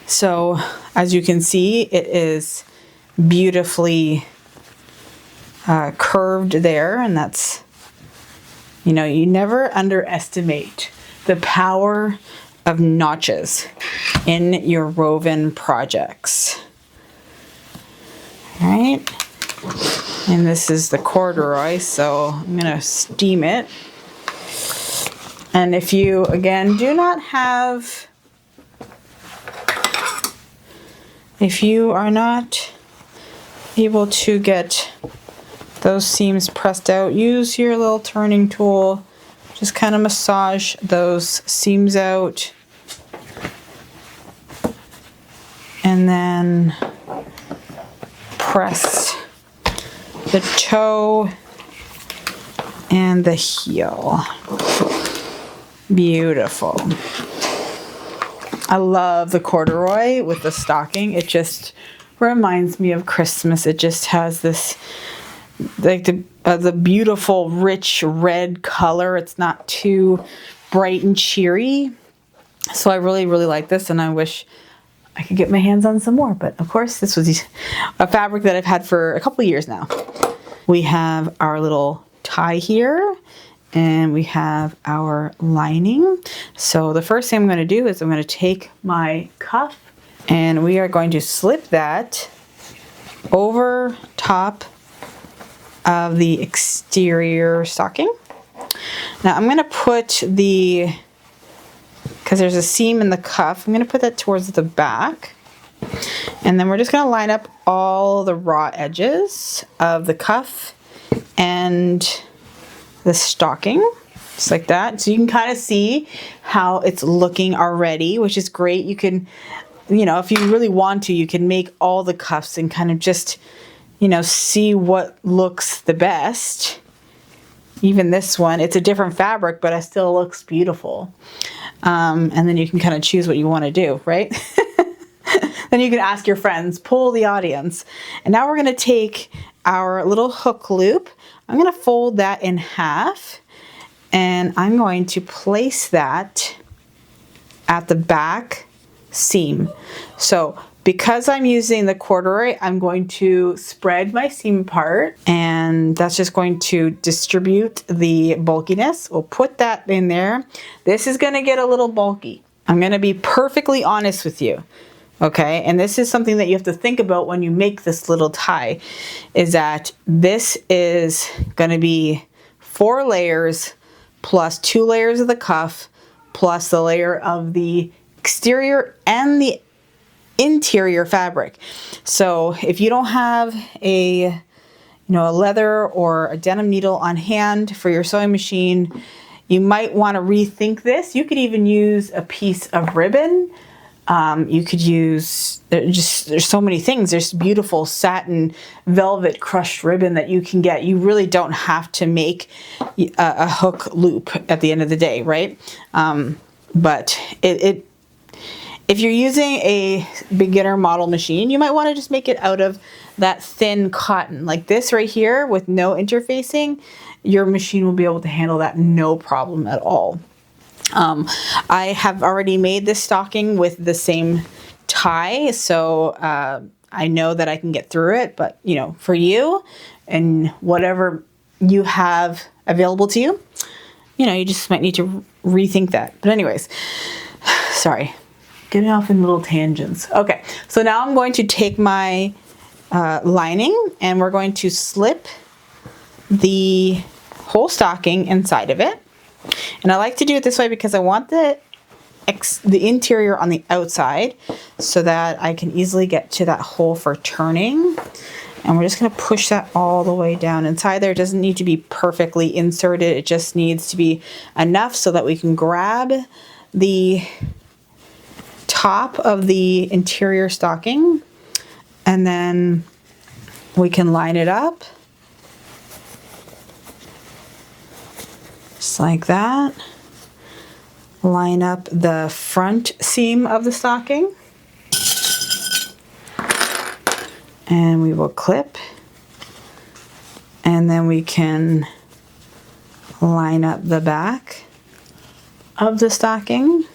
So as you can see, it is beautifully curved there, and that's, you know, you never underestimate the power of notches in your woven projects. All right, and this is the corduroy, so I'm gonna steam it. And if you, again, do not have If you are not able to get those seams pressed out, use your little turning tool. Just kind of massage those seams out. And then press the toe and the heel. Beautiful. I love the corduroy with the stocking. It just reminds me of Christmas. It just has this, like the beautiful rich red color. It's not too bright and cheery. So I really, really like this, and I wish I could get my hands on some more. But of course, this was a fabric that I've had for a couple of years now. We have our little tie here, and we have our lining. So the first thing I'm going to do is I'm going to take my cuff, and we are going to slip that over top of the exterior stocking. Now I'm going to put because there's a seam in the cuff, I'm going to put that towards the back. And then we're just going to line up all the raw edges of the cuff and the stocking, just like that. So you can kind of see how it's looking already, which is great. You can, if you really want to, you can make all the cuffs and kind of just, see what looks the best. Even this one, it's a different fabric, but it still looks beautiful. And then you can kind of choose what you want to do, right? Then you can ask your friends, poll the audience. And now we're going to take our little hook loop. I'm going to fold that in half, and I'm going to place that at the back seam. So because I'm using the corduroy, I'm going to spread my seam apart, and that's just going to distribute the bulkiness. We'll put that in there. This is going to get a little bulky. I'm going to be perfectly honest with you. Okay, and this is something that you have to think about when you make this little tie, is that this is going to be 4 layers plus 2 layers of the cuff plus the layer of the exterior and the interior fabric. So if you don't have a leather or a denim needle on hand for your sewing machine, you might want to rethink this. You could even use a piece of ribbon. You could use, there's so many things. There's beautiful satin velvet crushed ribbon that you can get. You really don't have to make a hook loop at the end of the day, right? But if you're using a beginner model machine, you might want to just make it out of that thin cotton. Like this right here with no interfacing, your machine will be able to handle that no problem at all. I have already made this stocking with the same tie, so I know that I can get through it, but for you and whatever you have available to you, you just might need to rethink that. But anyways, sorry, getting off in little tangents. Okay, so now I'm going to take my lining, and we're going to slip the whole stocking inside of it. And I like to do it this way because I want the interior on the outside so that I can easily get to that hole for turning. And we're just going to push that all the way down inside there. It doesn't need to be perfectly inserted. It just needs to be enough so that we can grab the top of the interior stocking, and then we can line it up. Just like that. Line up the front seam of the stocking. And we will clip. And then we can line up the back of the stocking.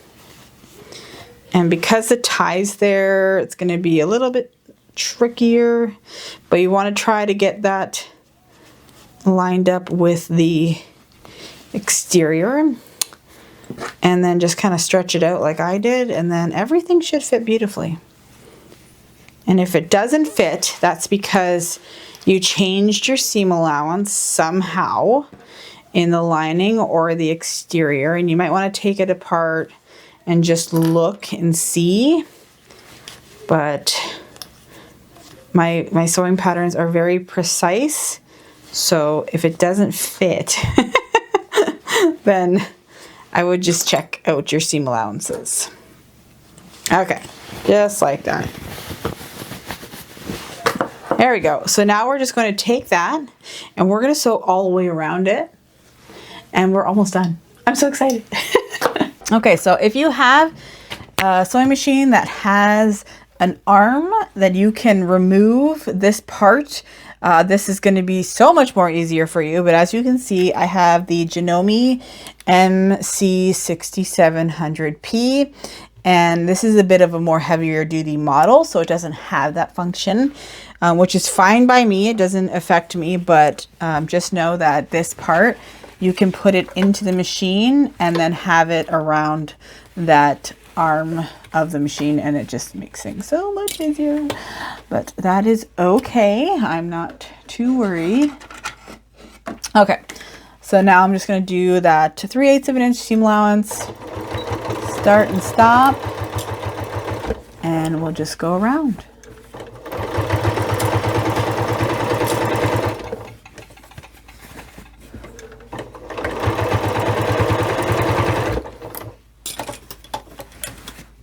And because the tie's there, it's going to be a little bit trickier, but you want to try to get that lined up with the exterior, and then just kind of stretch it out like I did, and then everything should fit beautifully. And if it doesn't fit, that's because you changed your seam allowance somehow in the lining or the exterior, and you might want to take it apart and just look and see. But My sewing patterns are very precise. So if it doesn't fit, then I would just check out your seam allowances. Okay, just like that. There we go. So now we're just going to take that and we're going to sew all the way around it. And we're almost done. I'm so excited. Okay, so if you have a sewing machine that has an arm that you can remove this part, this is going to be so much more easier for you. But as you can see, I have the Janome MC6700P, and this is a bit of a more heavier duty model, so it doesn't have that function, which is fine by me. It doesn't affect me, but just know that this part, you can put it into the machine and then have it around that arm of the machine, and it just makes things so much easier. But that is okay. I'm not too worried. Okay, so now I'm just going to do that 3/8 of an inch seam allowance, start and stop, and we'll just go around.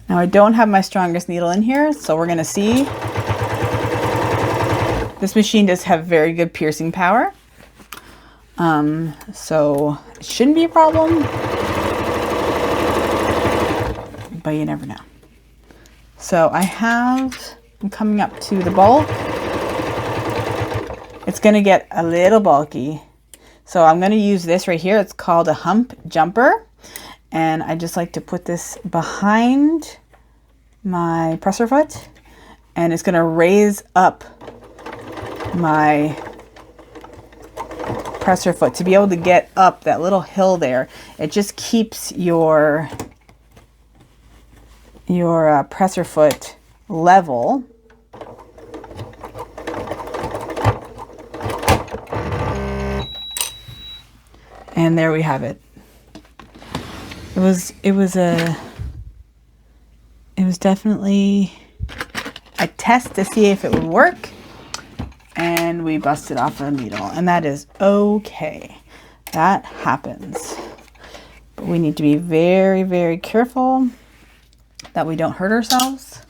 Now I don't have my strongest needle in here, so we're going to see. This machine does have very good piercing power. So it shouldn't be a problem, but you never know. So I'm coming up to the bulk. It's going to get a little bulky. So I'm going to use this right here. It's called a hump jumper. And I just like to put this behind my presser foot, and it's going to raise up my presser foot to be able to get up that little hill there. It just keeps your presser foot level. And there we have it. It was definitely a test to see if it would work, and we busted off a needle, and that is okay. That happens. But we need to be very, very careful that we don't hurt ourselves.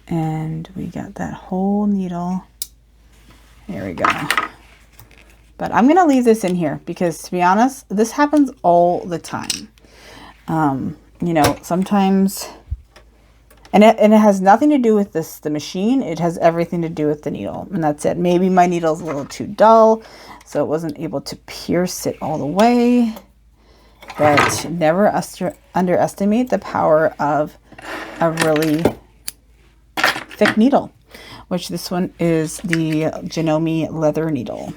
And we got that whole needle. There we go. But I'm going to leave this in here because, to be honest, this happens all the time. You know, sometimes, and it has nothing to do with the machine. It has everything to do with the needle, and that's it. Maybe my needle's a little too dull, so it wasn't able to pierce it all the way. But never underestimate the power of a really thick needle, which this one is the Janome leather needle.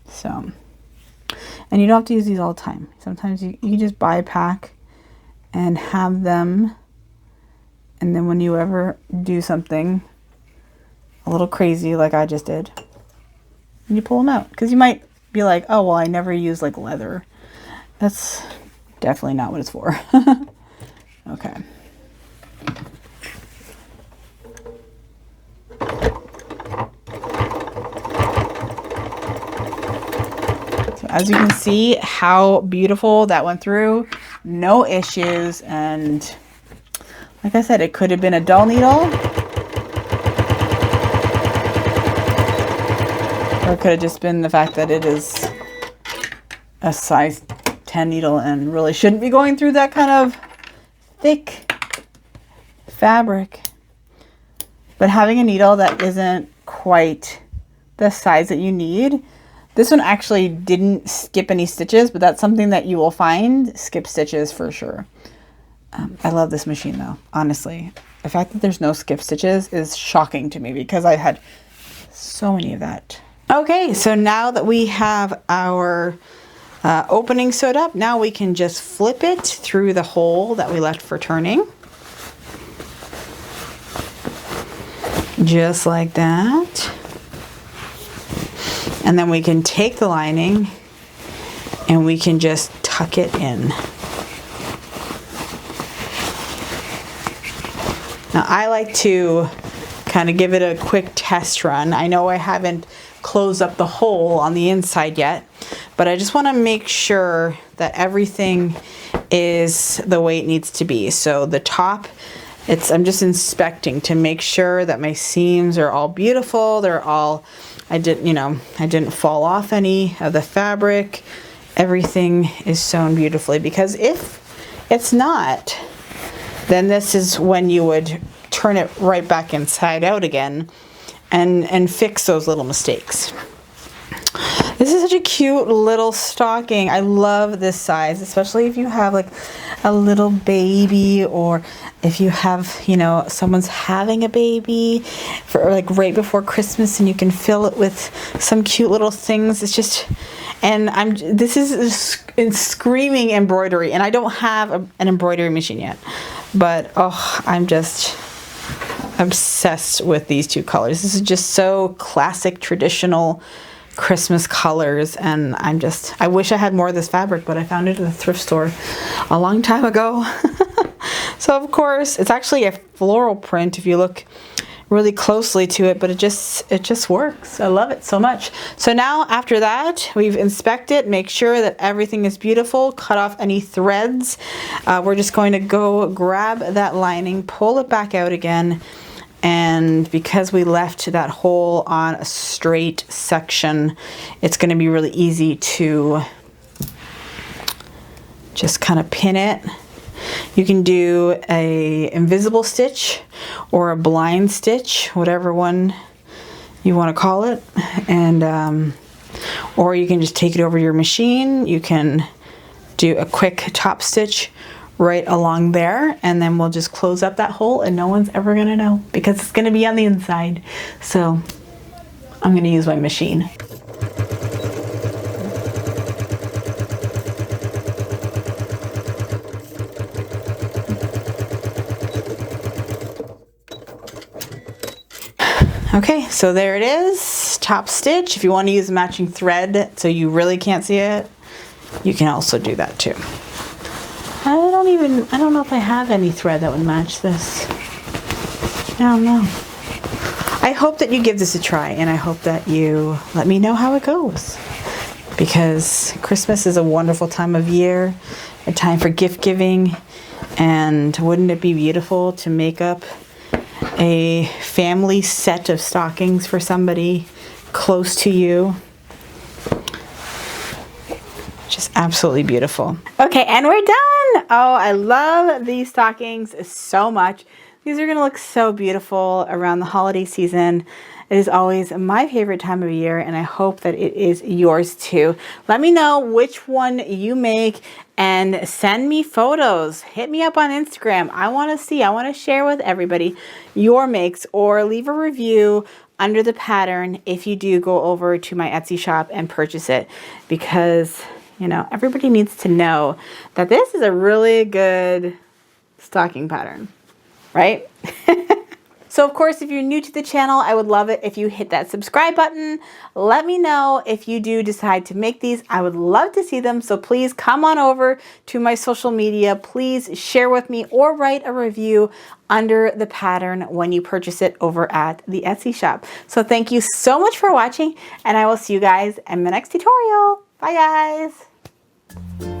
So, and you don't have to use these all the time. Sometimes you just buy a pack and have them, and then when you ever do something a little crazy like I just did, you pull them out. Because you might be like, oh, well, I never use like leather. That's definitely not what it's for. Okay. As you can see how beautiful that went through, no issues, and like I said, it could have been a dull needle, or it could have just been the fact that it is a size 10 needle and really shouldn't be going through that kind of thick fabric. But having a needle that isn't quite the size that you need. This one actually didn't skip any stitches, but that's something that you will find skip stitches for sure. I love this machine though, honestly. The fact that there's no skip stitches is shocking to me because I had so many of that. Okay, so now that we have our opening sewed up, now we can just flip it through the hole that we left for turning. Just like that. And then we can take the lining and we can just tuck it in. Now I like to kind of give it a quick test run. I know I haven't closed up the hole on the inside yet, but I just want to make sure that everything is the way it needs to be. So the top, I'm just inspecting to make sure that my seams are all beautiful. They're all, I didn't fall off any of the fabric. Everything is sewn beautifully, because if it's not, then this is when you would turn it right back inside out again and fix those little mistakes. This is such a cute little stocking. I love this size, especially if you have like a little baby, or if you have, you know, someone's having a baby for like right before Christmas, and you can fill it with some cute little things. It's just, and this is screaming embroidery, and I don't have an embroidery machine yet, but oh, I'm just obsessed with these two colors. This is just so classic, traditional Christmas colors, and I wish I had more of this fabric, but I found it at the thrift store a long time ago. So of course, it's actually a floral print if you look really closely to it, but it just works. I love it so much. So now after that, we've inspected, make sure that everything is beautiful, cut off any threads. We're just going to go grab that lining, pull it back out again, and because we left that hole on a straight section, it's going to be really easy to just kind of pin it. You can do a invisible stitch or a blind stitch, whatever one you want to call it, and or you can just take it over your machine. You can do a quick top stitch right along there, and then we'll just close up that hole, and no one's ever gonna know because it's gonna be on the inside. So I'm gonna use my machine. Okay, so there it is, top stitch. If you want to use matching thread so you really can't see it, you can also do that too. I don't know if I have any thread that would match this. I don't know. I hope that you give this a try, and I hope that you let me know how it goes, because Christmas is a wonderful time of year, a time for gift giving, and wouldn't it be beautiful to make up a family set of stockings for somebody close to you? Just absolutely beautiful. Okay, and we're done. Oh, I love these stockings so much. These are gonna look so beautiful around the holiday season. It is always my favorite time of year, and I hope that it is yours too. Let me know which one you make and send me photos. Hit me up on Instagram. I want to share with everybody your makes, or leave a review under the pattern if you do go over to my Etsy shop and purchase it, because you know, everybody needs to know that this is a really good stocking pattern, right? So of course, if you're new to the channel, I would love it if you hit that subscribe button. Let me know if you do decide to make these. I would love to see them. So please come on over to my social media. Please share with me or write a review under the pattern when you purchase it over at the Etsy shop. So thank you so much for watching, and I will see you guys in the next tutorial. Bye guys.